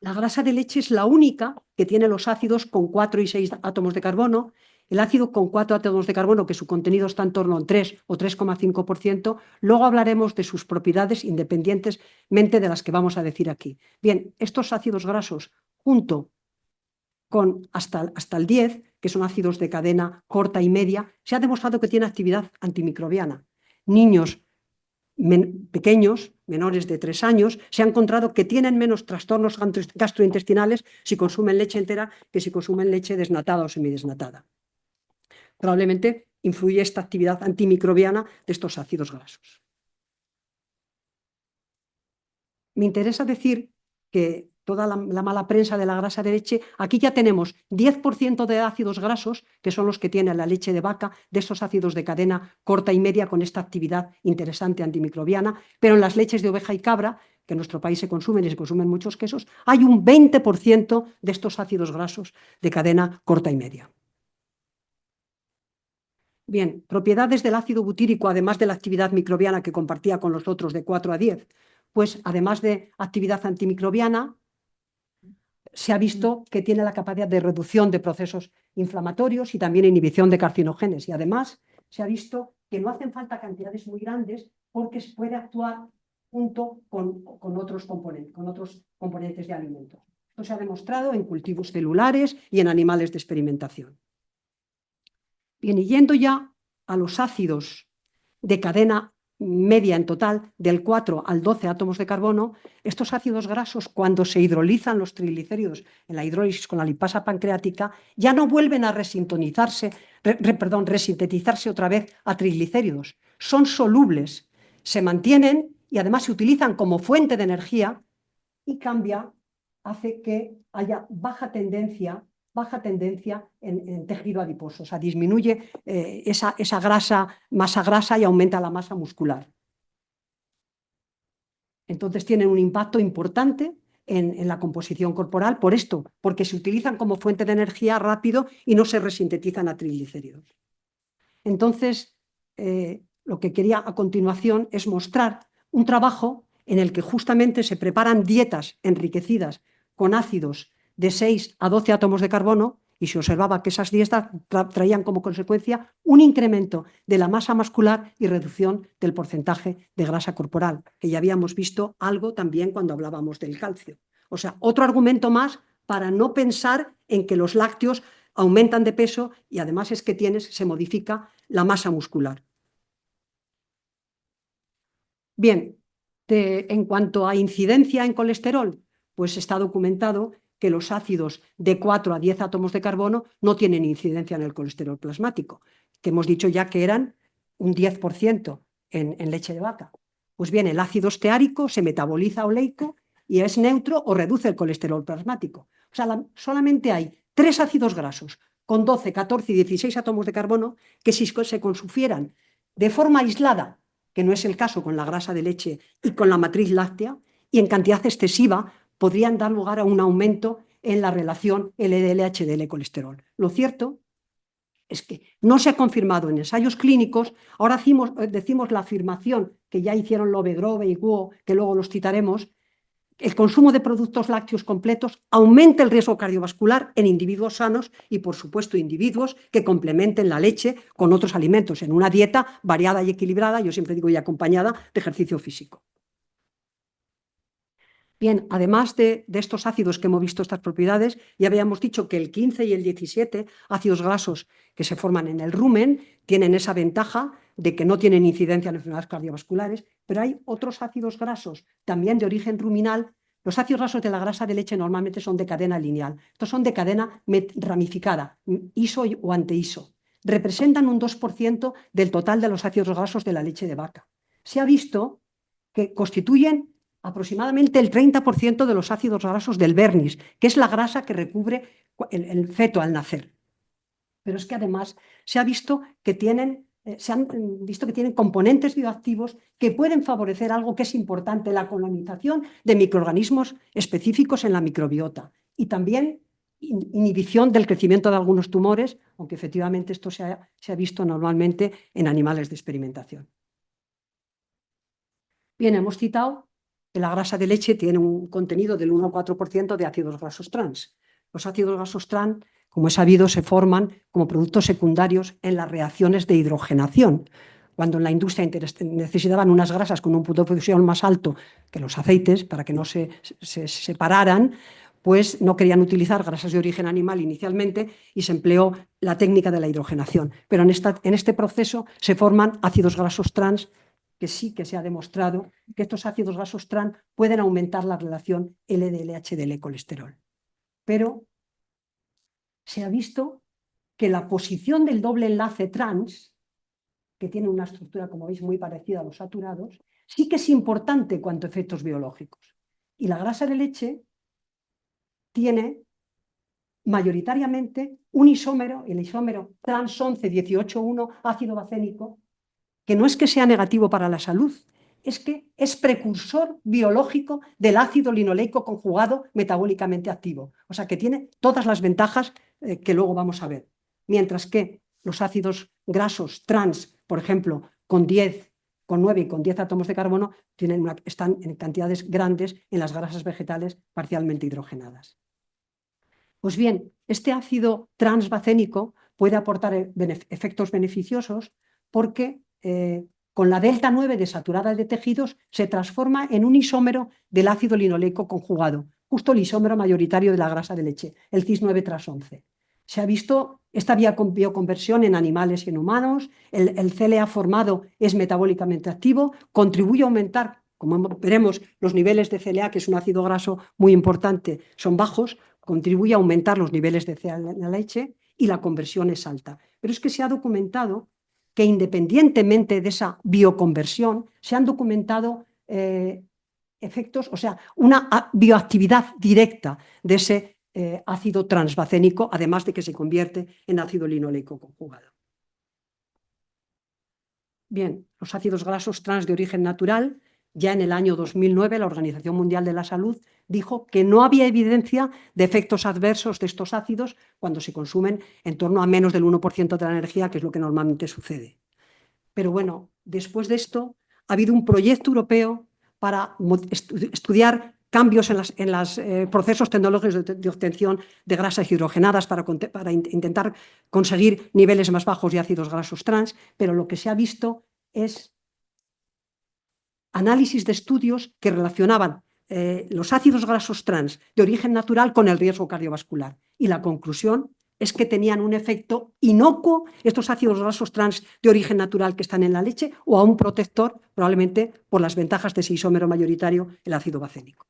la grasa de leche es la única que tiene los ácidos con 4 y 6 átomos de carbono. El ácido con 4 átomos de carbono, que su contenido está en torno a 3 o 3,5%, luego hablaremos de sus propiedades independientemente de las que vamos a decir aquí. Bien, estos ácidos grasos, junto con hasta el 10, que son ácidos de cadena corta y media, se ha demostrado que tiene actividad antimicrobiana. Niños pequeños, menores de 3 años, se ha encontrado que tienen menos trastornos gastrointestinales si consumen leche entera que si consumen leche desnatada o semidesnatada. Probablemente influye esta actividad antimicrobiana de estos ácidos grasos. Me interesa decir que toda la mala prensa de la grasa de leche, aquí ya tenemos 10% de ácidos grasos, que son los que tiene la leche de vaca, de esos ácidos de cadena corta y media con esta actividad interesante antimicrobiana, pero en las leches de oveja y cabra, que en nuestro país se consumen y se consumen muchos quesos, hay un 20% de estos ácidos grasos de cadena corta y media. Bien, propiedades del ácido butírico, además de la actividad microbiana que compartía con los otros de 4 a 10, pues además de actividad antimicrobiana, se ha visto que tiene la capacidad de reducción de procesos inflamatorios y también inhibición de carcinógenos. Y además se ha visto que no hacen falta cantidades muy grandes porque se puede actuar junto con otros componentes de alimentos. Esto se ha demostrado en cultivos celulares y en animales de experimentación. Bien, y yendo ya a los ácidos de cadena media en total, del 4 al 12 átomos de carbono, estos ácidos grasos, cuando se hidrolizan los triglicéridos en la hidrólisis con la lipasa pancreática, ya no vuelven a resintetizarse otra vez a triglicéridos. Son solubles, se mantienen y además se utilizan como fuente de energía y hace que haya baja tendencia en tejido adiposo, o sea, disminuye esa masa grasa y aumenta la masa muscular. Entonces tienen un impacto importante en la composición corporal por esto, porque se utilizan como fuente de energía rápido y no se resintetizan a triglicéridos. Entonces, lo que quería a continuación es mostrar un trabajo en el que justamente se preparan dietas enriquecidas con ácidos de 6 a 12 átomos de carbono y se observaba que esas dietas traían como consecuencia un incremento de la masa muscular y reducción del porcentaje de grasa corporal, que ya habíamos visto algo también cuando hablábamos del calcio. O sea, otro argumento más para no pensar en que los lácteos aumentan de peso y además es que se modifica la masa muscular. Bien, en cuanto a incidencia en colesterol, pues está documentado que los ácidos de 4 a 10 átomos de carbono no tienen incidencia en el colesterol plasmático, que hemos dicho ya que eran un 10% en leche de vaca. Pues bien, el ácido esteárico se metaboliza oleico y es neutro o reduce el colesterol plasmático. O sea, solamente hay 3 ácidos grasos con 12, 14 y 16 átomos de carbono que si se consumieran de forma aislada, que no es el caso con la grasa de leche y con la matriz láctea, y en cantidad excesiva, podrían dar lugar a un aumento en la relación LDL-HDL colesterol. Lo cierto es que no se ha confirmado en ensayos clínicos. Ahora decimos la afirmación que ya hicieron Lovegrove y Guo, que luego los citaremos. El consumo de productos lácteos completos aumenta el riesgo cardiovascular en individuos sanos y, por supuesto, individuos que complementen la leche con otros alimentos en una dieta variada y equilibrada, yo siempre digo, y acompañada de ejercicio físico. Bien, además de estos ácidos que hemos visto estas propiedades, ya habíamos dicho que el 15 y el 17, ácidos grasos que se forman en el rumen, tienen esa ventaja de que no tienen incidencia en enfermedades cardiovasculares, pero hay otros ácidos grasos también de origen ruminal. Los ácidos grasos de la grasa de leche normalmente son de cadena lineal. Estos son de cadena ramificada, iso o anteiso. Representan un 2% del total de los ácidos grasos de la leche de vaca. Se ha visto que constituyen aproximadamente el 30% de los ácidos grasos del vernis, que es la grasa que recubre el feto al nacer. Pero es que además se han visto que tienen componentes bioactivos que pueden favorecer algo que es importante, la colonización de microorganismos específicos en la microbiota y también inhibición del crecimiento de algunos tumores, aunque efectivamente esto se ha visto normalmente en animales de experimentación. Bien, hemos citado que la grasa de leche tiene un contenido del 1 al 4% de ácidos grasos trans. Los ácidos grasos trans, como es sabido, se forman como productos secundarios en las reacciones de hidrogenación. Cuando en la industria necesitaban unas grasas con un punto de fusión más alto que los aceites para que no se separaran, pues no querían utilizar grasas de origen animal inicialmente y se empleó la técnica de la hidrogenación. Pero en este proceso se forman ácidos grasos trans que sí que se ha demostrado que estos ácidos grasos trans pueden aumentar la relación LDL-HDL colesterol. Pero se ha visto que la posición del doble enlace trans, que tiene una estructura, como veis, muy parecida a los saturados, sí que es importante cuanto a efectos biológicos. Y la grasa de leche tiene mayoritariamente un isómero, el isómero trans 11-18,1 ácido bacénico, que no es que sea negativo para la salud, es que es precursor biológico del ácido linoleico conjugado metabólicamente activo. O sea, que tiene todas las ventajas que luego vamos a ver. Mientras que los ácidos grasos trans, por ejemplo, con 10, con 9 y con 10 átomos de carbono, están en cantidades grandes en las grasas vegetales parcialmente hidrogenadas. Pues bien, este ácido transbacénico puede aportar efectos beneficiosos porque con la delta 9 desaturada de tejidos se transforma en un isómero del ácido linoleico conjugado, justo el isómero mayoritario de la grasa de leche, el cis9 tras 11. Se ha visto esta bioconversión en animales y en humanos, el CLA formado es metabólicamente activo, contribuye a aumentar, como veremos, los niveles de CLA, que es un ácido graso muy importante, son bajos, contribuye a aumentar los niveles de CLA en la leche y la conversión es alta. Pero es que se ha documentado que independientemente de esa bioconversión, se han documentado efectos, o sea, una bioactividad directa de ese ácido transbacénico, además de que se convierte en ácido linoleico conjugado. Bien, los ácidos grasos trans de origen natural, ya en el año 2009 la Organización Mundial de la Salud dijo que no había evidencia de efectos adversos de estos ácidos cuando se consumen en torno a menos del 1% de la energía, que es lo que normalmente sucede. Pero bueno, después de esto ha habido un proyecto europeo para estudiar cambios en los procesos tecnológicos de obtención de grasas hidrogenadas para intentar conseguir niveles más bajos de ácidos grasos trans, pero lo que se ha visto es análisis de estudios que relacionaban los ácidos grasos trans de origen natural con el riesgo cardiovascular. Y la conclusión es que tenían un efecto inocuo estos ácidos grasos trans de origen natural que están en la leche o a un protector, probablemente por las ventajas de ese isómero mayoritario, el ácido bacénico.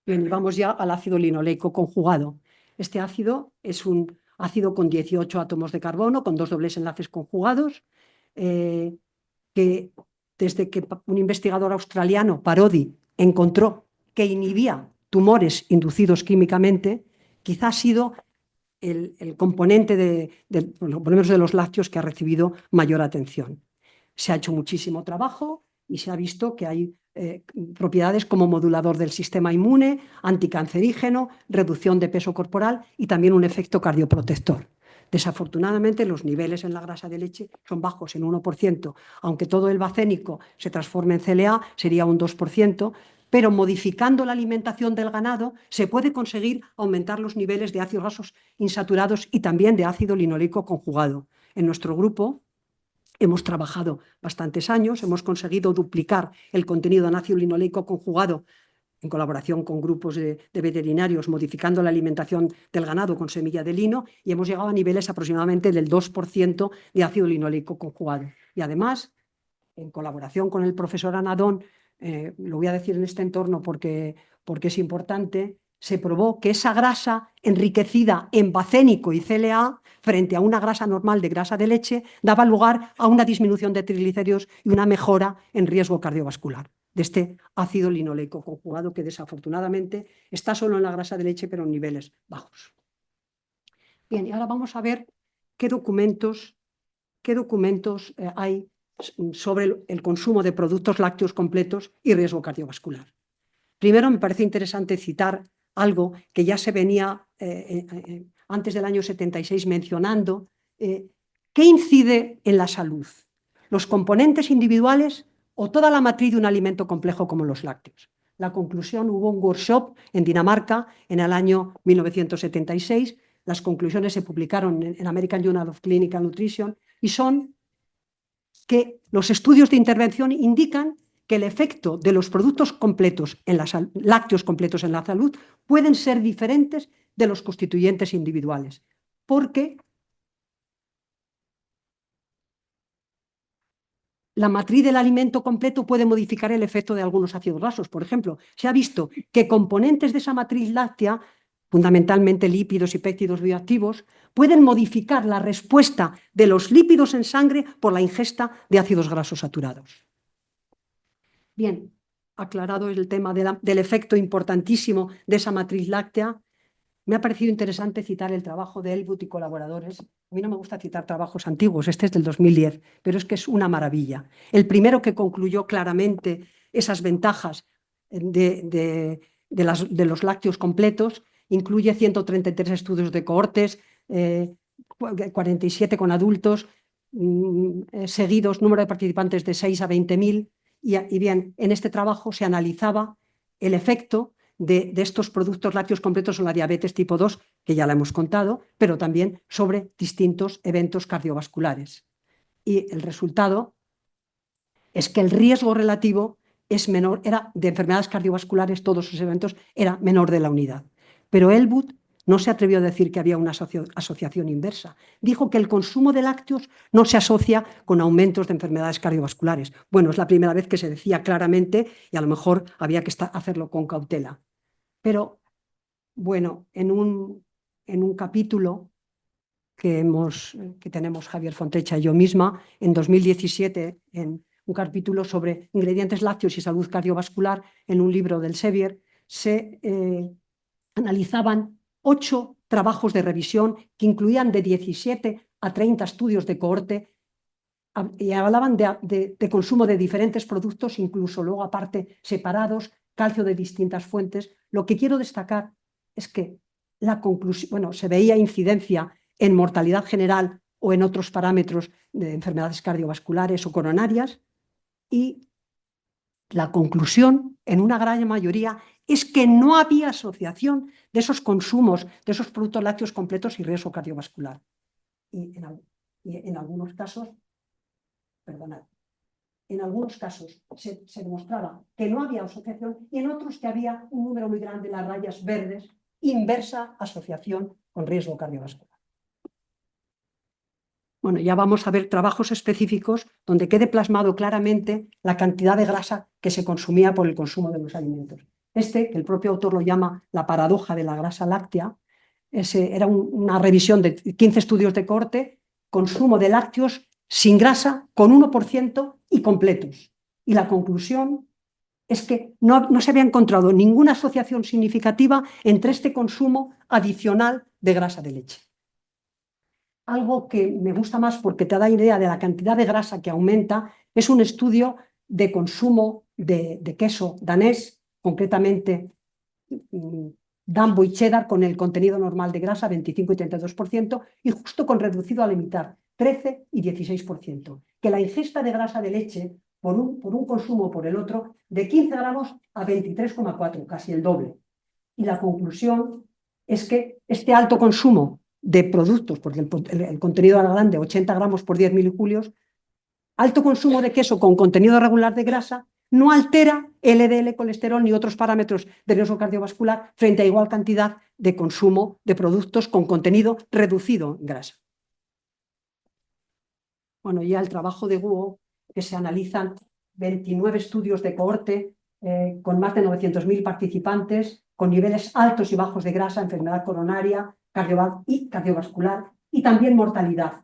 Bien, y vamos ya al ácido linoleico conjugado. Este ácido es un ácido con 18 átomos de carbono, con 2 dobles enlaces conjugados, que desde que un investigador australiano, Parodi, encontró que inhibía tumores inducidos químicamente, quizá ha sido el componente por lo menos de los lácteos que ha recibido mayor atención. Se ha hecho muchísimo trabajo y se ha visto que hay propiedades como modulador del sistema inmune, anticancerígeno, reducción de peso corporal y también un efecto cardioprotector. Desafortunadamente, los niveles en la grasa de leche son bajos, en 1%. Aunque todo el bacénico se transforme en CLA, sería un 2%, pero modificando la alimentación del ganado se puede conseguir aumentar los niveles de ácidos grasos insaturados y también de ácido linoleico conjugado. En nuestro grupo hemos trabajado bastantes años, hemos conseguido duplicar el contenido de ácido linoleico conjugado en colaboración con grupos de veterinarios, modificando la alimentación del ganado con semilla de lino, y hemos llegado a niveles aproximadamente del 2% de ácido linoleico conjugado. Y además, en colaboración con el profesor Anadón, lo voy a decir en este entorno porque es importante, se probó que esa grasa enriquecida en bacénico y CLA, frente a una grasa normal de grasa de leche, daba lugar a una disminución de triglicéridos y una mejora en riesgo cardiovascular de este ácido linoleico conjugado que desafortunadamente está solo en la grasa de leche, pero en niveles bajos. Bien, y ahora vamos a ver qué documentos hay sobre el consumo de productos lácteos completos y riesgo cardiovascular. Primero, me parece interesante citar algo que ya se venía antes del año 76 mencionando. ¿Qué incide en la salud? ¿Los componentes individuales o toda la matriz de un alimento complejo como los lácteos? La conclusión, hubo un workshop en Dinamarca en el año 1976. Las conclusiones se publicaron en American Journal of Clinical Nutrition y son que los estudios de intervención indican que el efecto de los productos completos lácteos completos en la salud pueden ser diferentes de los constituyentes individuales, porque la matriz del alimento completo puede modificar el efecto de algunos ácidos grasos. Por ejemplo, se ha visto que componentes de esa matriz láctea, fundamentalmente lípidos y péptidos bioactivos, pueden modificar la respuesta de los lípidos en sangre por la ingesta de ácidos grasos saturados. Bien, aclarado el tema del efecto importantísimo de esa matriz láctea, me ha parecido interesante citar el trabajo de Elwood y colaboradores. A mí no me gusta citar trabajos antiguos, este es del 2010, pero es que es una maravilla. El primero que concluyó claramente esas ventajas de los lácteos completos incluye 133 estudios de cohortes, 47 con adultos, seguidos, número de participantes de 6 a 20.000, y bien, en este trabajo se analizaba el efecto de estos productos lácteos completos en la diabetes tipo 2, que ya la hemos contado, pero también sobre distintos eventos cardiovasculares. Y el resultado es que el riesgo relativo es menor, era de enfermedades cardiovasculares, todos sus eventos, era menor de la unidad. Pero Elwood no se atrevió a decir que había una asociación inversa. Dijo que el consumo de lácteos no se asocia con aumentos de enfermedades cardiovasculares. Bueno, es la primera vez que se decía claramente y a lo mejor había que hacerlo con cautela. Pero, bueno, en un capítulo que tenemos Javier Fontecha y yo misma, en 2017, en un capítulo sobre ingredientes lácteos y salud cardiovascular, en un libro del Sevier, se analizaban 8 trabajos de revisión que incluían de 17 a 30 estudios de cohorte y hablaban de consumo de diferentes productos, incluso luego aparte separados, calcio de distintas fuentes. Lo que quiero destacar es que la conclusión, bueno, se veía incidencia en mortalidad general o en otros parámetros de enfermedades cardiovasculares o coronarias, y la conclusión, en una gran mayoría, es que no había asociación de esos consumos, de esos productos lácteos completos y riesgo cardiovascular. Y en algunos casos, perdonad, en algunos casos se demostraba que no había asociación y en otros que había un número muy grande de las rayas verdes, inversa asociación con riesgo cardiovascular. Bueno, ya vamos a ver trabajos específicos donde quede plasmado claramente la cantidad de grasa que se consumía por el consumo de los alimentos. Que el propio autor lo llama la paradoja de la grasa láctea, era una revisión de 15 estudios de cohorte, consumo de lácteos sin grasa, con 1% y completos. Y la conclusión es que no se había encontrado ninguna asociación significativa entre este consumo adicional de grasa de leche. Algo que me gusta más porque te da idea de la cantidad de grasa que aumenta es un estudio de consumo de queso danés, concretamente Dambo y cheddar, con el contenido normal de grasa 25 y 32%, y justo con reducido a la mitad 13 y 16%, que la ingesta de grasa de leche por un consumo o por el otro de 15 gramos a 23,4, casi el doble. Y la conclusión es que este alto consumo de productos, porque el contenido era grande, 80 gramos por 10 milijulios, alto consumo de queso con contenido regular de grasa, no altera LDL, colesterol ni otros parámetros de riesgo cardiovascular frente a igual cantidad de consumo de productos con contenido reducido en grasa. Bueno, ya el trabajo de Guo, que se analizan 29 estudios de cohorte con más de 900.000 participantes, con niveles altos y bajos de grasa, enfermedad coronaria, cardiovascular y también mortalidad.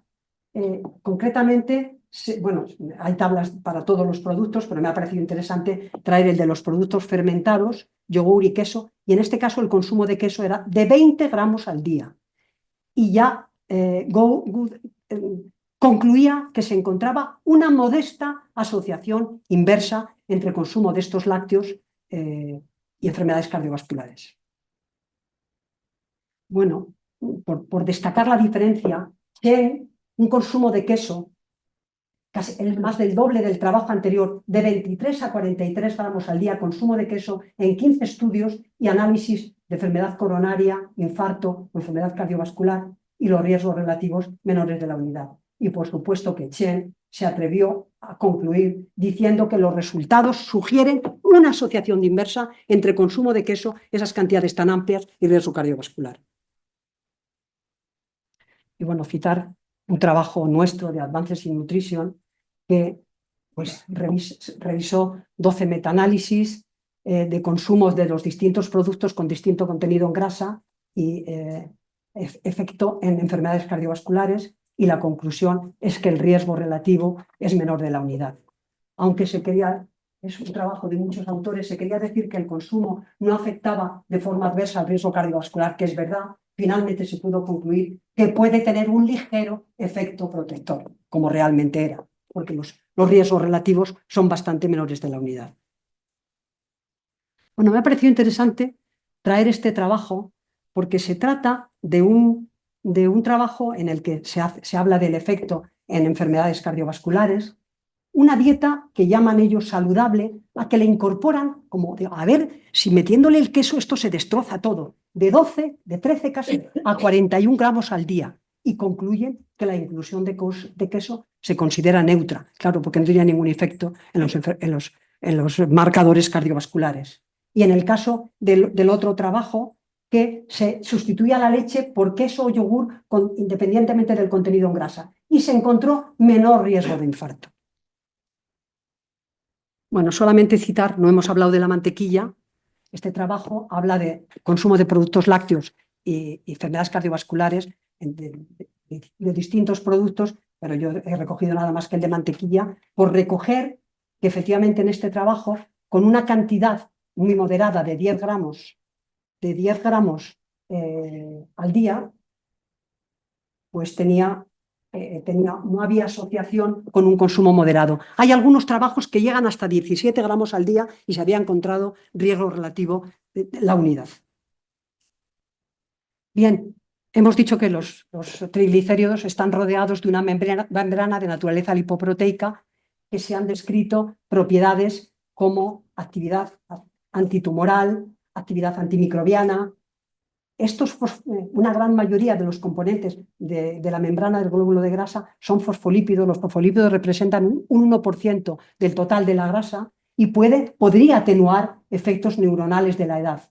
Concretamente, bueno, hay tablas para todos los productos, pero me ha parecido interesante traer el de los productos fermentados, yogur y queso, y en este caso el consumo de queso era de 20 gramos al día. Y ya concluía que se encontraba una modesta asociación inversa entre consumo de estos lácteos y enfermedades cardiovasculares. Bueno, por destacar la diferencia, en un consumo de queso casi más del doble del trabajo anterior, de 23 a 43 gramos al día, consumo de queso en 15 estudios y análisis de enfermedad coronaria, infarto o enfermedad cardiovascular y los riesgos relativos menores de la unidad. Y por supuesto que Chen se atrevió a concluir diciendo que los resultados sugieren una asociación inversa entre consumo de queso, esas cantidades tan amplias, y riesgo cardiovascular. Y bueno, citar un trabajo nuestro de Advances in Nutrition que pues, revisó 12 metaanálisis de consumos de los distintos productos con distinto contenido en grasa y efecto en enfermedades cardiovasculares, y la conclusión es que el riesgo relativo es menor de la unidad. Aunque se quería es un trabajo de muchos autores, se quería decir que el consumo no afectaba de forma adversa al riesgo cardiovascular, que es verdad. Finalmente se pudo concluir que puede tener un ligero efecto protector, como realmente era, porque los riesgos relativos son bastante menores de la unidad. Bueno, me ha parecido interesante traer este trabajo porque se trata de un trabajo en el que se habla del efecto en enfermedades cardiovasculares, una dieta que llaman ellos saludable, a que le incorporan como, a ver, si metiéndole el queso esto se destroza todo, de 13 casi a 41 gramos al día, y concluyen que la inclusión de queso se considera neutra, claro, porque no tenía ningún efecto en los marcadores cardiovasculares. Y en el caso del otro trabajo, que se sustituía la leche por queso o yogur independientemente del contenido en grasa, y se encontró menor riesgo de infarto. Bueno, solamente citar, no hemos hablado de la mantequilla. Este trabajo habla de consumo de productos lácteos y enfermedades cardiovasculares de distintos productos, pero yo he recogido nada más que el de mantequilla, por recoger que efectivamente en este trabajo, con una cantidad muy moderada de 10 gramos al día, pues no había asociación con un consumo moderado. Hay algunos trabajos que llegan hasta 17 gramos al día y se había encontrado riesgo relativo de la unidad. Bien, hemos dicho que los triglicéridos están rodeados de una membrana de naturaleza lipoproteica que se han descrito propiedades como actividad antitumoral, actividad antimicrobiana. Una gran mayoría de los componentes de la membrana del glóbulo de grasa son fosfolípidos. Los fosfolípidos representan un 1% del total de la grasa y podría atenuar efectos neuronales de la edad.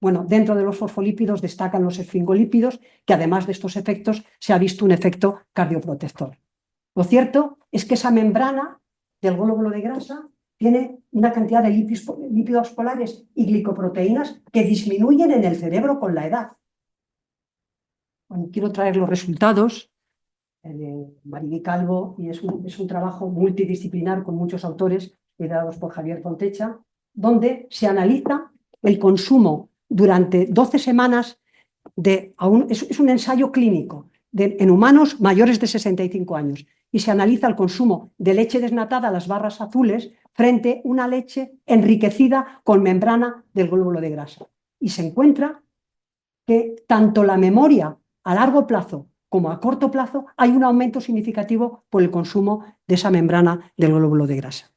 Bueno, dentro de los fosfolípidos destacan los esfingolípidos, que además de estos efectos se ha visto un efecto cardioprotector. Lo cierto es que esa membrana del glóbulo de grasa tiene una cantidad de lípidos polares y glicoproteínas que disminuyen en el cerebro con la edad. Bueno, quiero traer los resultados de Mariví Calvo, y es un trabajo multidisciplinar con muchos autores, liderados por Javier Fontecha, donde se analiza el consumo durante 12 semanas es un ensayo clínico en humanos mayores de 65 años, y se analiza el consumo de leche desnatada, las barras azules, frente a una leche enriquecida con membrana del glóbulo de grasa. Y se encuentra que tanto la memoria a largo plazo como a corto plazo hay un aumento significativo por el consumo de esa membrana del glóbulo de grasa.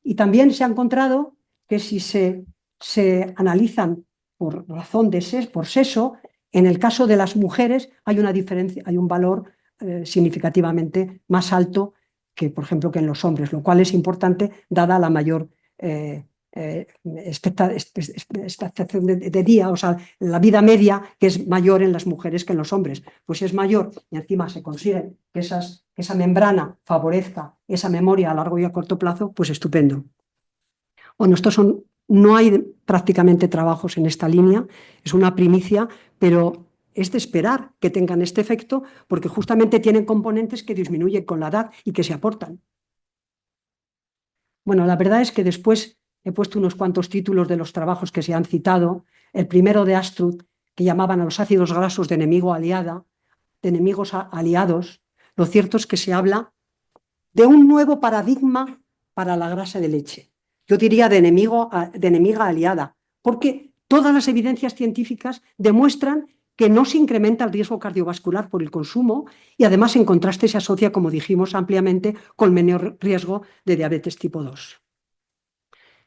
Y también se ha encontrado que si se analizan por razón por sexo, en el caso de las mujeres hay una diferencia, hay un valor significativamente más alto que, por ejemplo, que en los hombres, lo cual es importante dada la mayor expectación de día, o sea, la vida media, que es mayor en las mujeres que en los hombres. Pues es mayor y encima se consigue que esa membrana favorezca esa memoria a largo y a corto plazo, pues estupendo. Bueno, no hay prácticamente trabajos en esta línea, es una primicia, pero es de esperar que tengan este efecto porque justamente tienen componentes que disminuyen con la edad y que se aportan. Bueno, la verdad es que después he puesto unos cuantos títulos de los trabajos que se han citado. El primero de Astrup, que llamaban a los ácidos grasos de enemigos aliados. Lo cierto es que se habla de un nuevo paradigma para la grasa de leche. Yo diría de enemiga aliada, porque todas las evidencias científicas demuestran que no se incrementa el riesgo cardiovascular por el consumo y además en contraste se asocia, como dijimos ampliamente, con menor riesgo de diabetes tipo 2.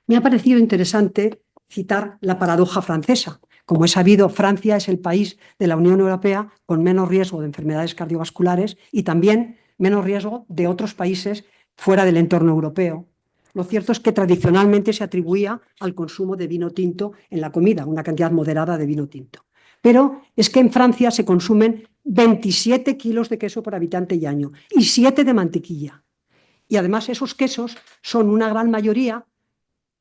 Me ha parecido interesante citar la paradoja francesa. Como es sabido, Francia es el país de la Unión Europea con menos riesgo de enfermedades cardiovasculares y también menos riesgo de otros países fuera del entorno europeo. Lo cierto es que tradicionalmente se atribuía al consumo de vino tinto en la comida, una cantidad moderada de vino tinto. Pero es que en Francia se consumen 27 kilos de queso por habitante y año y 7 de mantequilla. Y además esos quesos son una gran mayoría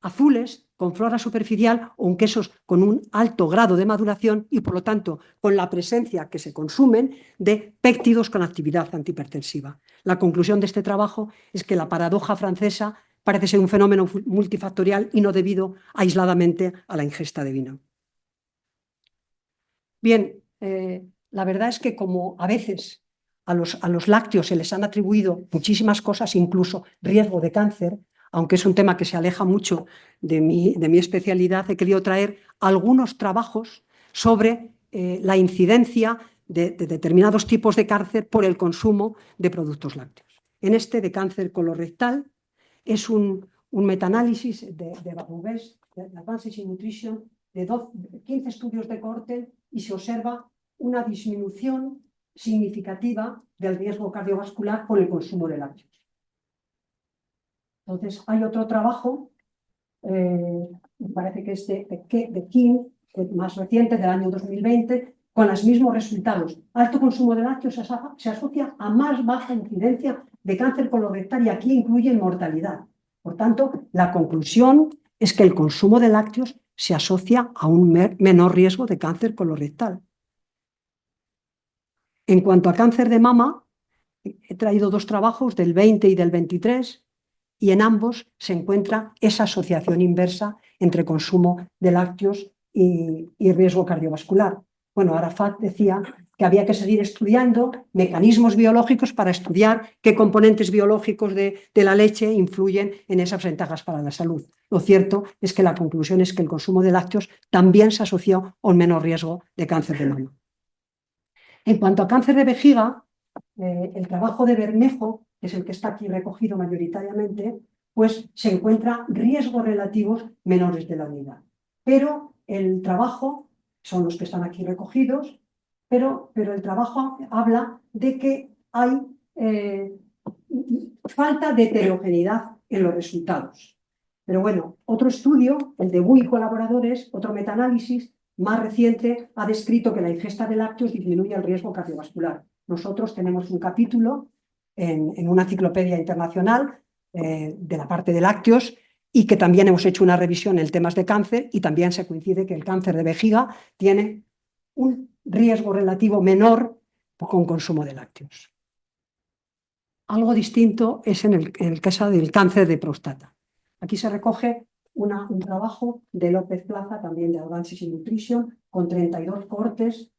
azules con flora superficial o quesos con un alto grado de maduración y, por lo tanto, con la presencia que se consumen de péptidos con actividad antihipertensiva. La conclusión de este trabajo es que la paradoja francesa parece ser un fenómeno multifactorial y no debido aisladamente a la ingesta de vino. Bien, la verdad es que como a veces a los lácteos se les han atribuido muchísimas cosas, incluso riesgo de cáncer, aunque es un tema que se aleja mucho de mi especialidad, he querido traer algunos trabajos sobre la incidencia de determinados tipos de cáncer por el consumo de productos lácteos. En este de cáncer colorectal es un metaanálisis de Baboubès, de Advances in Nutrition, de 15 estudios de cohorte, y se observa una disminución significativa del riesgo cardiovascular por el consumo de lácteos. Entonces, hay otro trabajo, me parece que es de Kim, más reciente, del año 2020, con los mismos resultados. Alto consumo de lácteos se asocia a más baja incidencia de cáncer colorectal y aquí incluye mortalidad. Por tanto, la conclusión es que el consumo de lácteos se asocia a un menor riesgo de cáncer colorectal. En cuanto a cáncer de mama, he traído dos trabajos del 20 y del 23, y en ambos se encuentra esa asociación inversa entre consumo de lácteos y riesgo cardiovascular. Bueno, Arafat decía que había que seguir estudiando mecanismos biológicos para estudiar qué componentes biológicos de la leche influyen en esas ventajas para la salud. Lo cierto es que la conclusión es que el consumo de lácteos también se asoció a un menor riesgo de cáncer de mama. En cuanto a cáncer de vejiga, el trabajo de Bermejo, que es el que está aquí recogido mayoritariamente, pues se encuentra riesgos relativos menores de la unidad. Pero el trabajo, son los que están aquí recogidos, pero el trabajo habla de que hay falta de heterogeneidad en los resultados. Pero bueno, otro estudio, el de Wu y colaboradores, otro metaanálisis más reciente, ha descrito que la ingesta de lácteos disminuye el riesgo cardiovascular. Nosotros tenemos un capítulo en una enciclopedia internacional de la parte de lácteos, y que también hemos hecho una revisión en temas de cáncer, y también se coincide que el cáncer de vejiga tiene un riesgo relativo menor con consumo de lácteos. Algo distinto es en el caso del cáncer de próstata. Aquí se recoge un trabajo de López Plaza, también de Advances in Nutrition, con 32 cohortes,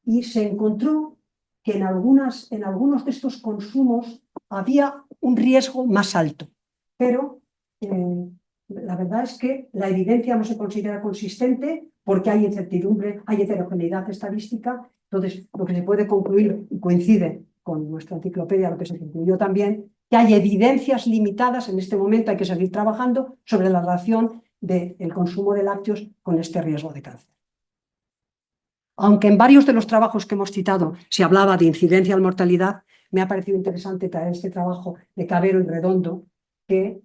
y se encontró que en algunos de estos consumos había un riesgo más alto, pero la verdad es que la evidencia no se considera consistente porque hay incertidumbre, hay heterogeneidad estadística. Entonces, lo que se puede concluir, y coincide con nuestra enciclopedia, lo que se concluyó también, que hay evidencias limitadas en este momento, hay que seguir trabajando sobre la relación del consumo de lácteos con este riesgo de cáncer. Aunque en varios de los trabajos que hemos citado se hablaba de incidencia en mortalidad, me ha parecido interesante traer este trabajo de Cabero y Redondo, que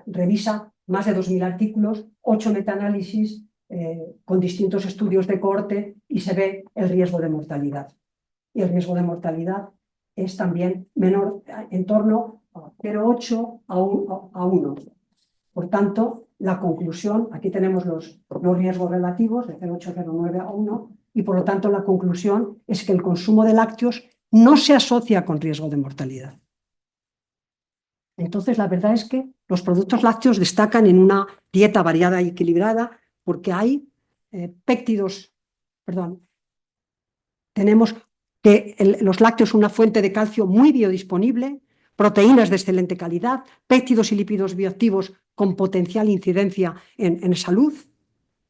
revisa más de 2.000 artículos, 8 metaanálisis con distintos estudios de cohorte, y se ve el riesgo de mortalidad. Y el riesgo de mortalidad es también menor, en torno a 0,8 a 1. Por tanto, la conclusión, aquí tenemos los riesgos relativos de 0,8, 0,9 a 1, y por lo tanto la conclusión es que el consumo de lácteos no se asocia con riesgo de mortalidad. Entonces, la verdad es que los productos lácteos destacan en una dieta variada y equilibrada porque hay tenemos que los lácteos son una fuente de calcio muy biodisponible, proteínas de excelente calidad, péptidos y lípidos bioactivos con potencial incidencia en salud,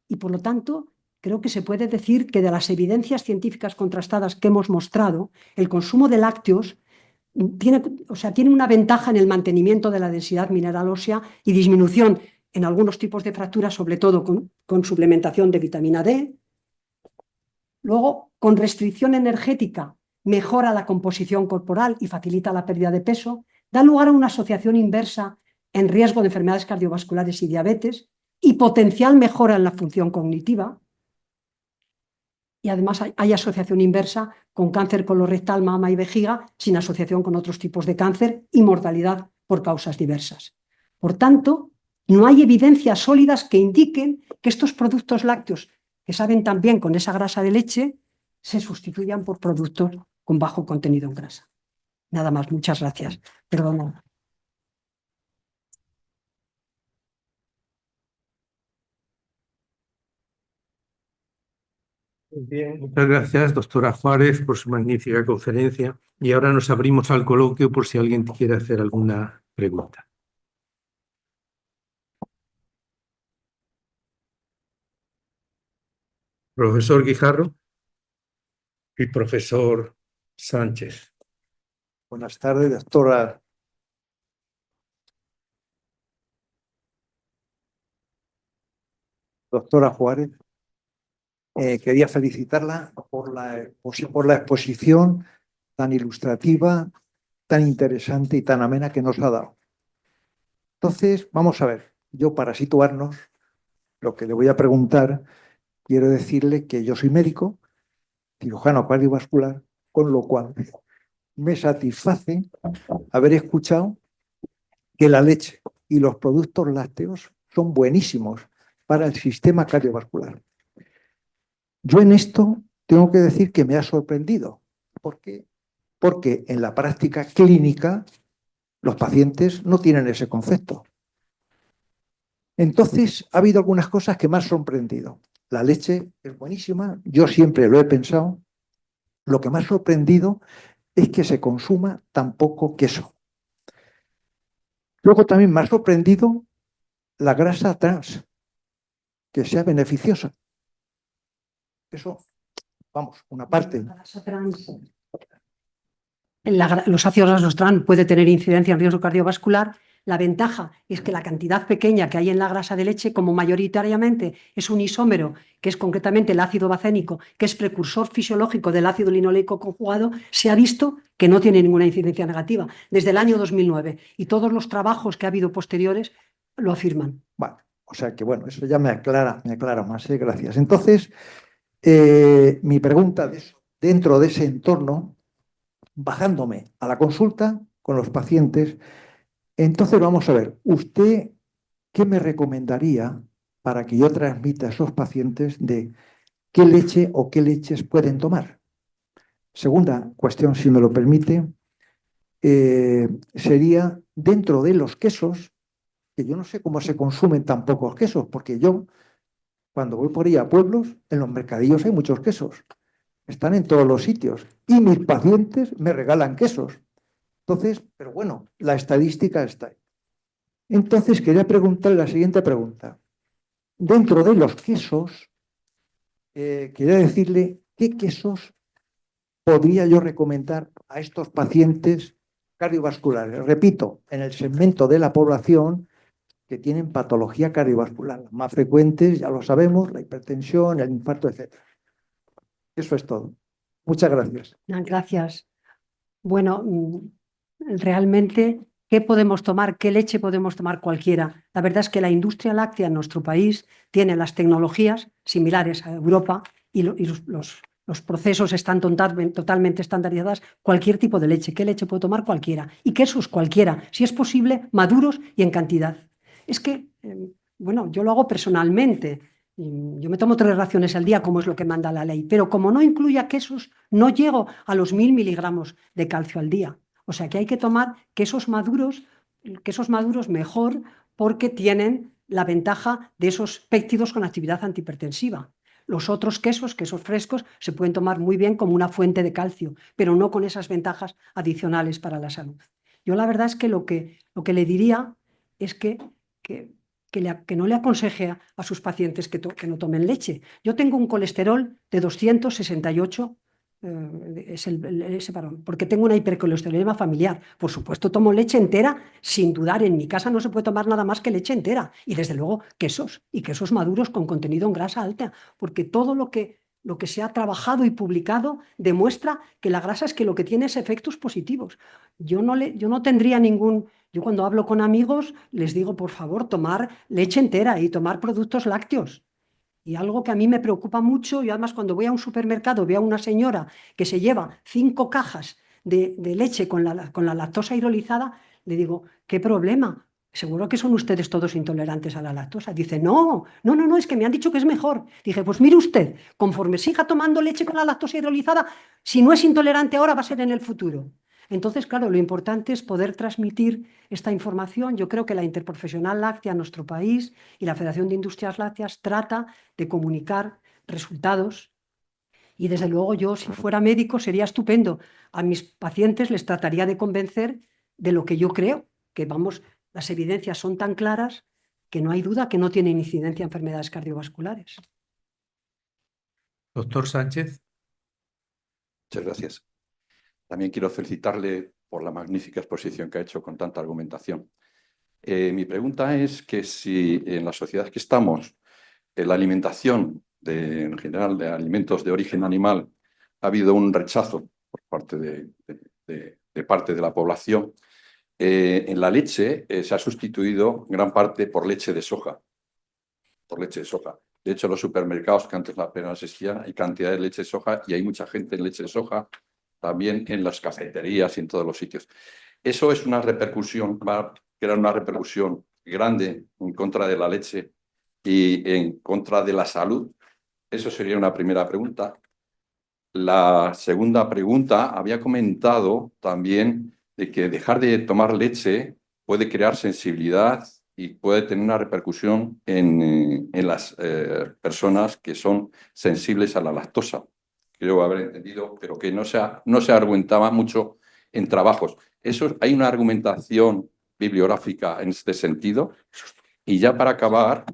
y por lo tanto creo que se puede decir que de las evidencias científicas contrastadas que hemos mostrado, el consumo de lácteos tiene una ventaja en el mantenimiento de la densidad mineral ósea y disminución en algunos tipos de fracturas, sobre todo con suplementación de vitamina D. Luego, con restricción energética, mejora la composición corporal y facilita la pérdida de peso, da lugar a una asociación inversa en riesgo de enfermedades cardiovasculares y diabetes, y potencial mejora en la función cognitiva. Y además hay asociación inversa con cáncer colorectal, mama y vejiga, sin asociación con otros tipos de cáncer, y mortalidad por causas diversas. Por tanto, no hay evidencias sólidas que indiquen que estos productos lácteos, que saben tan bien con esa grasa de leche, se sustituyan por productos con bajo contenido en grasa. Nada más, muchas gracias. Perdona. Bien, muchas gracias, doctora Juárez, por su magnífica conferencia. Y ahora nos abrimos al coloquio por si alguien quiere hacer alguna pregunta. Profesor Guijarro y profesor Sánchez. Buenas tardes, doctora. Doctora Juárez. Quería felicitarla por la exposición tan ilustrativa, tan interesante y tan amena que nos ha dado. Entonces, vamos a ver, yo para situarnos, lo que le voy a preguntar, quiero decirle que yo soy médico, cirujano cardiovascular, con lo cual me satisface haber escuchado que la leche y los productos lácteos son buenísimos para el sistema cardiovascular. Yo en esto tengo que decir que me ha sorprendido. ¿Por qué? Porque en la práctica clínica los pacientes no tienen ese concepto. Entonces, ha habido algunas cosas que me han sorprendido. La leche es buenísima, yo siempre lo he pensado. Lo que me ha sorprendido es que se consuma tan poco queso. Luego también me ha sorprendido la grasa trans, que sea beneficiosa. Eso, vamos, una parte. Los ácidos grasos trans puede tener incidencia en riesgo cardiovascular. La ventaja es que la cantidad pequeña que hay en la grasa de leche, como mayoritariamente es un isómero, que es concretamente el ácido bacénico, que es precursor fisiológico del ácido linoleico conjugado, se ha visto que no tiene ninguna incidencia negativa desde el año 2009. Y todos los trabajos que ha habido posteriores lo afirman. Bueno, o sea que bueno, eso ya me aclara más, gracias. Entonces, mi pregunta dentro de ese entorno, bajándome a la consulta con los pacientes, entonces vamos a ver, ¿usted qué me recomendaría para que yo transmita a esos pacientes de qué leche o qué leches pueden tomar? Segunda cuestión, si me lo permite, sería dentro de los quesos, que yo no sé cómo se consumen tan pocos quesos, porque yo, cuando voy por ahí a pueblos, en los mercadillos hay muchos quesos. Están en todos los sitios. Y mis pacientes me regalan quesos. Entonces, pero bueno, la estadística está ahí. Entonces, quería preguntarle la siguiente pregunta. Dentro de los quesos, quería decirle qué quesos podría yo recomendar a estos pacientes cardiovasculares. Repito, en el segmento de la población que tienen patología cardiovascular. Las más frecuentes, ya lo sabemos, la hipertensión, el infarto, etc. Eso es todo. Muchas gracias. Gracias. Bueno, realmente, ¿qué podemos tomar? ¿Qué leche podemos tomar cualquiera? La verdad es que la industria láctea en nuestro país tiene las tecnologías similares a Europa y los procesos están totalmente estandarizados. Cualquier tipo de leche. ¿Qué leche puede tomar cualquiera? Y quesos cualquiera, si es posible, maduros y en cantidad. Es que, bueno, yo lo hago personalmente. Yo me tomo 3 raciones al día, como es lo que manda la ley, pero como no incluya quesos, no llego a los 1000 miligramos de calcio al día. O sea que hay que tomar quesos maduros mejor, porque tienen la ventaja de esos péptidos con actividad antihipertensiva. Los otros quesos frescos, se pueden tomar muy bien como una fuente de calcio, pero no con esas ventajas adicionales para la salud. Yo la verdad es que lo que le diría es que no le aconseje a sus pacientes que no tomen leche. Yo tengo un colesterol de 268, ese varón, porque tengo una hipercolesterolemia familiar. Por supuesto, tomo leche entera sin dudar. En mi casa no se puede tomar nada más que leche entera. Y desde luego quesos, y quesos maduros con contenido en grasa alta, porque todo lo que se ha trabajado y publicado demuestra que la grasa es que lo que tiene es efectos positivos. Yo no tendría ningún... Yo cuando hablo con amigos les digo, por favor, tomar leche entera y tomar productos lácteos. Y algo que a mí me preocupa mucho, y además cuando voy a un supermercado veo a una señora que se lleva 5 cajas de leche con la lactosa hidrolizada, le digo, ¿qué problema? ¿Seguro que son ustedes todos intolerantes a la lactosa? Dice, no, es que me han dicho que es mejor. Dije, pues mire usted, conforme siga tomando leche con la lactosa hidrolizada, si no es intolerante ahora, va a ser en el futuro. Entonces, claro, lo importante es poder transmitir esta información. Yo creo que la Interprofesional Láctea en nuestro país y la Federación de Industrias Lácteas trata de comunicar resultados Y desde luego yo, si fuera médico, sería estupendo. A mis pacientes les trataría de convencer de lo que yo creo, que vamos, las evidencias son tan claras que no hay duda que no tienen incidencia en enfermedades cardiovasculares. Doctor Sánchez. Muchas gracias. También quiero felicitarle por la magnífica exposición que ha hecho con tanta argumentación. Mi pregunta es que si en la sociedad que estamos, la alimentación en general de alimentos de origen animal, ha habido un rechazo por parte de parte de la población, en la leche se ha sustituido gran parte por leche de soja. Por leche de soja. De hecho, en los supermercados, que antes apenas existían, hay cantidad de leche de soja y hay mucha gente en leche de soja, también en las cafeterías y en todos los sitios. Eso es una repercusión, va a crear una repercusión grande en contra de la leche y en contra de la salud. Eso sería una primera pregunta. La segunda pregunta, había comentado también de que dejar de tomar leche puede crear sensibilidad y puede tener una repercusión en las personas que son sensibles a la lactosa. Creo haber entendido, pero que no se argumentaba mucho en trabajos. Hay una argumentación bibliográfica en este sentido. Y ya para acabar,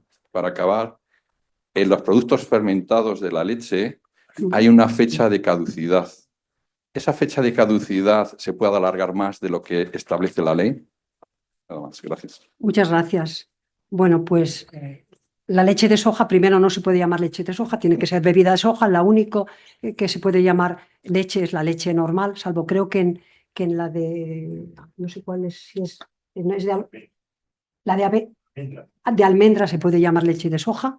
en los productos fermentados de la leche hay una fecha de caducidad. ¿Esa fecha de caducidad se puede alargar más de lo que establece la ley? Nada más, gracias. Muchas gracias. Bueno, pues la leche de soja, primero no se puede llamar leche de soja, tiene que ser bebida de soja. La única que se puede llamar leche es la leche normal, salvo creo que en la de, no sé cuál es, si es, no es la de almendra se puede llamar leche de soja.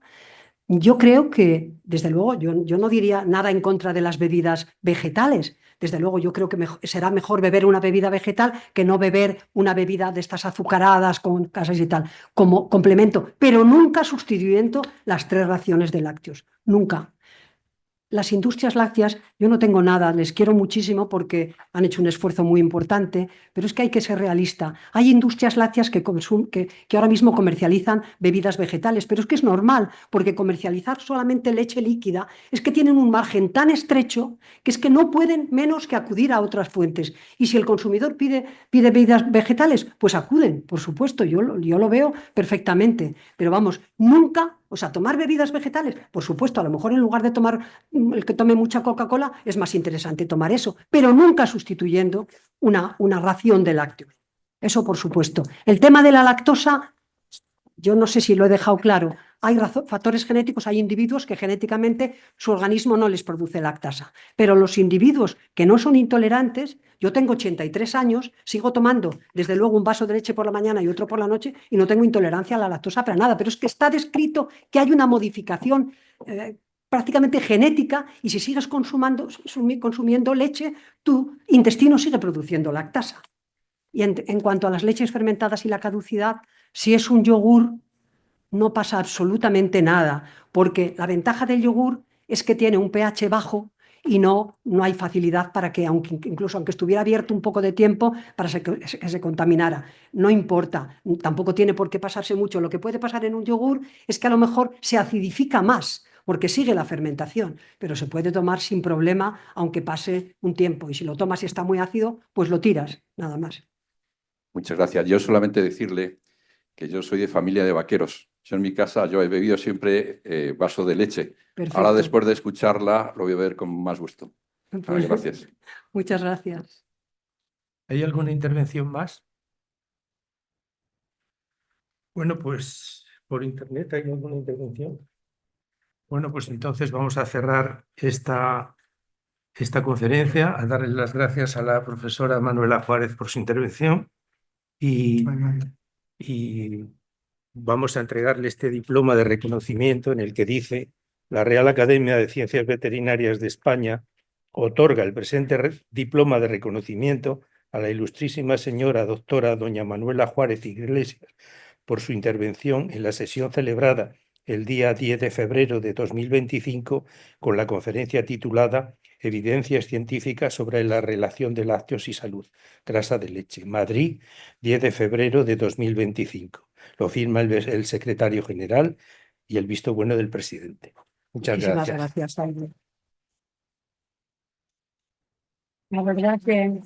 Yo creo que, desde luego, yo no diría nada en contra de las bebidas vegetales. Desde luego, yo creo que será mejor beber una bebida vegetal que no beber una bebida de estas azucaradas con casas y tal, como complemento, pero nunca sustituyendo las 3 raciones de lácteos. Nunca. Las industrias lácteas, yo no tengo nada, les quiero muchísimo porque han hecho un esfuerzo muy importante, pero es que hay que ser realista. Hay industrias lácteas que ahora mismo comercializan bebidas vegetales, pero es que es normal, porque comercializar solamente leche líquida es que tienen un margen tan estrecho que es que no pueden menos que acudir a otras fuentes. Y si el consumidor pide bebidas vegetales, pues acuden, por supuesto, yo lo veo perfectamente. Pero vamos, nunca, o sea, tomar bebidas vegetales, por supuesto, a lo mejor en lugar de tomar el que tome mucha Coca-Cola, es más interesante tomar eso, pero nunca sustituyendo una ración de lácteos. Eso por supuesto. El tema de la lactosa, yo no sé si lo he dejado claro. Hay factores genéticos, hay individuos que genéticamente su organismo no les produce lactasa, pero los individuos que no son intolerantes, yo tengo 83 años, sigo tomando desde luego un vaso de leche por la mañana y otro por la noche y no tengo intolerancia a la lactosa para nada, pero es que está descrito que hay una modificación prácticamente genética, y si sigues consumiendo leche, tu intestino sigue produciendo lactasa. Y en cuanto a las leches fermentadas y la caducidad, si es un yogur, no pasa absolutamente nada, porque la ventaja del yogur es que tiene un pH bajo y no hay facilidad para que, incluso aunque estuviera abierto un poco de tiempo, para que se contaminara. No importa, tampoco tiene por qué pasarse mucho. Lo que puede pasar en un yogur es que a lo mejor se acidifica más, porque sigue la fermentación, pero se puede tomar sin problema, aunque pase un tiempo. Y si lo tomas y está muy ácido, pues lo tiras, nada más. Muchas gracias. Yo solamente decirle que yo soy de familia de vaqueros. Yo en mi casa yo he bebido siempre vaso de leche. Perfecto. Ahora, después de escucharla, lo voy a beber con más gusto. Pues, gracias. Muchas gracias. ¿Hay alguna intervención más? Bueno, pues por internet hay alguna intervención. Bueno, pues entonces vamos a cerrar esta conferencia, a darle las gracias a la profesora Manuela Juárez por su intervención y vamos a entregarle este diploma de reconocimiento en el que dice: la Real Academia de Ciencias Veterinarias de España otorga el presente diploma de reconocimiento a la ilustrísima señora doctora doña Manuela Juárez Iglesias por su intervención en la sesión celebrada el día 10 de febrero de 2025 con la conferencia titulada Evidencias científicas sobre la relación de lácteos y salud, grasa de leche, Madrid, 10 de febrero de 2025. Lo firma el secretario general y el visto bueno del presidente. Muchas Muchísimas gracias. gracias. La verdad que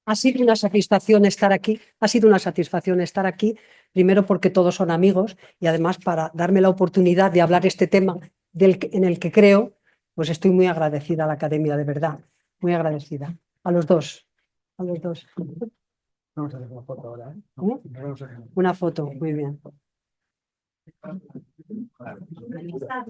ha sido una satisfacción estar aquí. Ha sido una satisfacción estar aquí, primero porque todos son amigos y además para darme la oportunidad de hablar este tema en el que creo, pues estoy muy agradecida a la Academia, de verdad, muy agradecida. A los dos, a los dos. Vamos a hacer una foto ahora, ¿eh? Una foto, muy bien.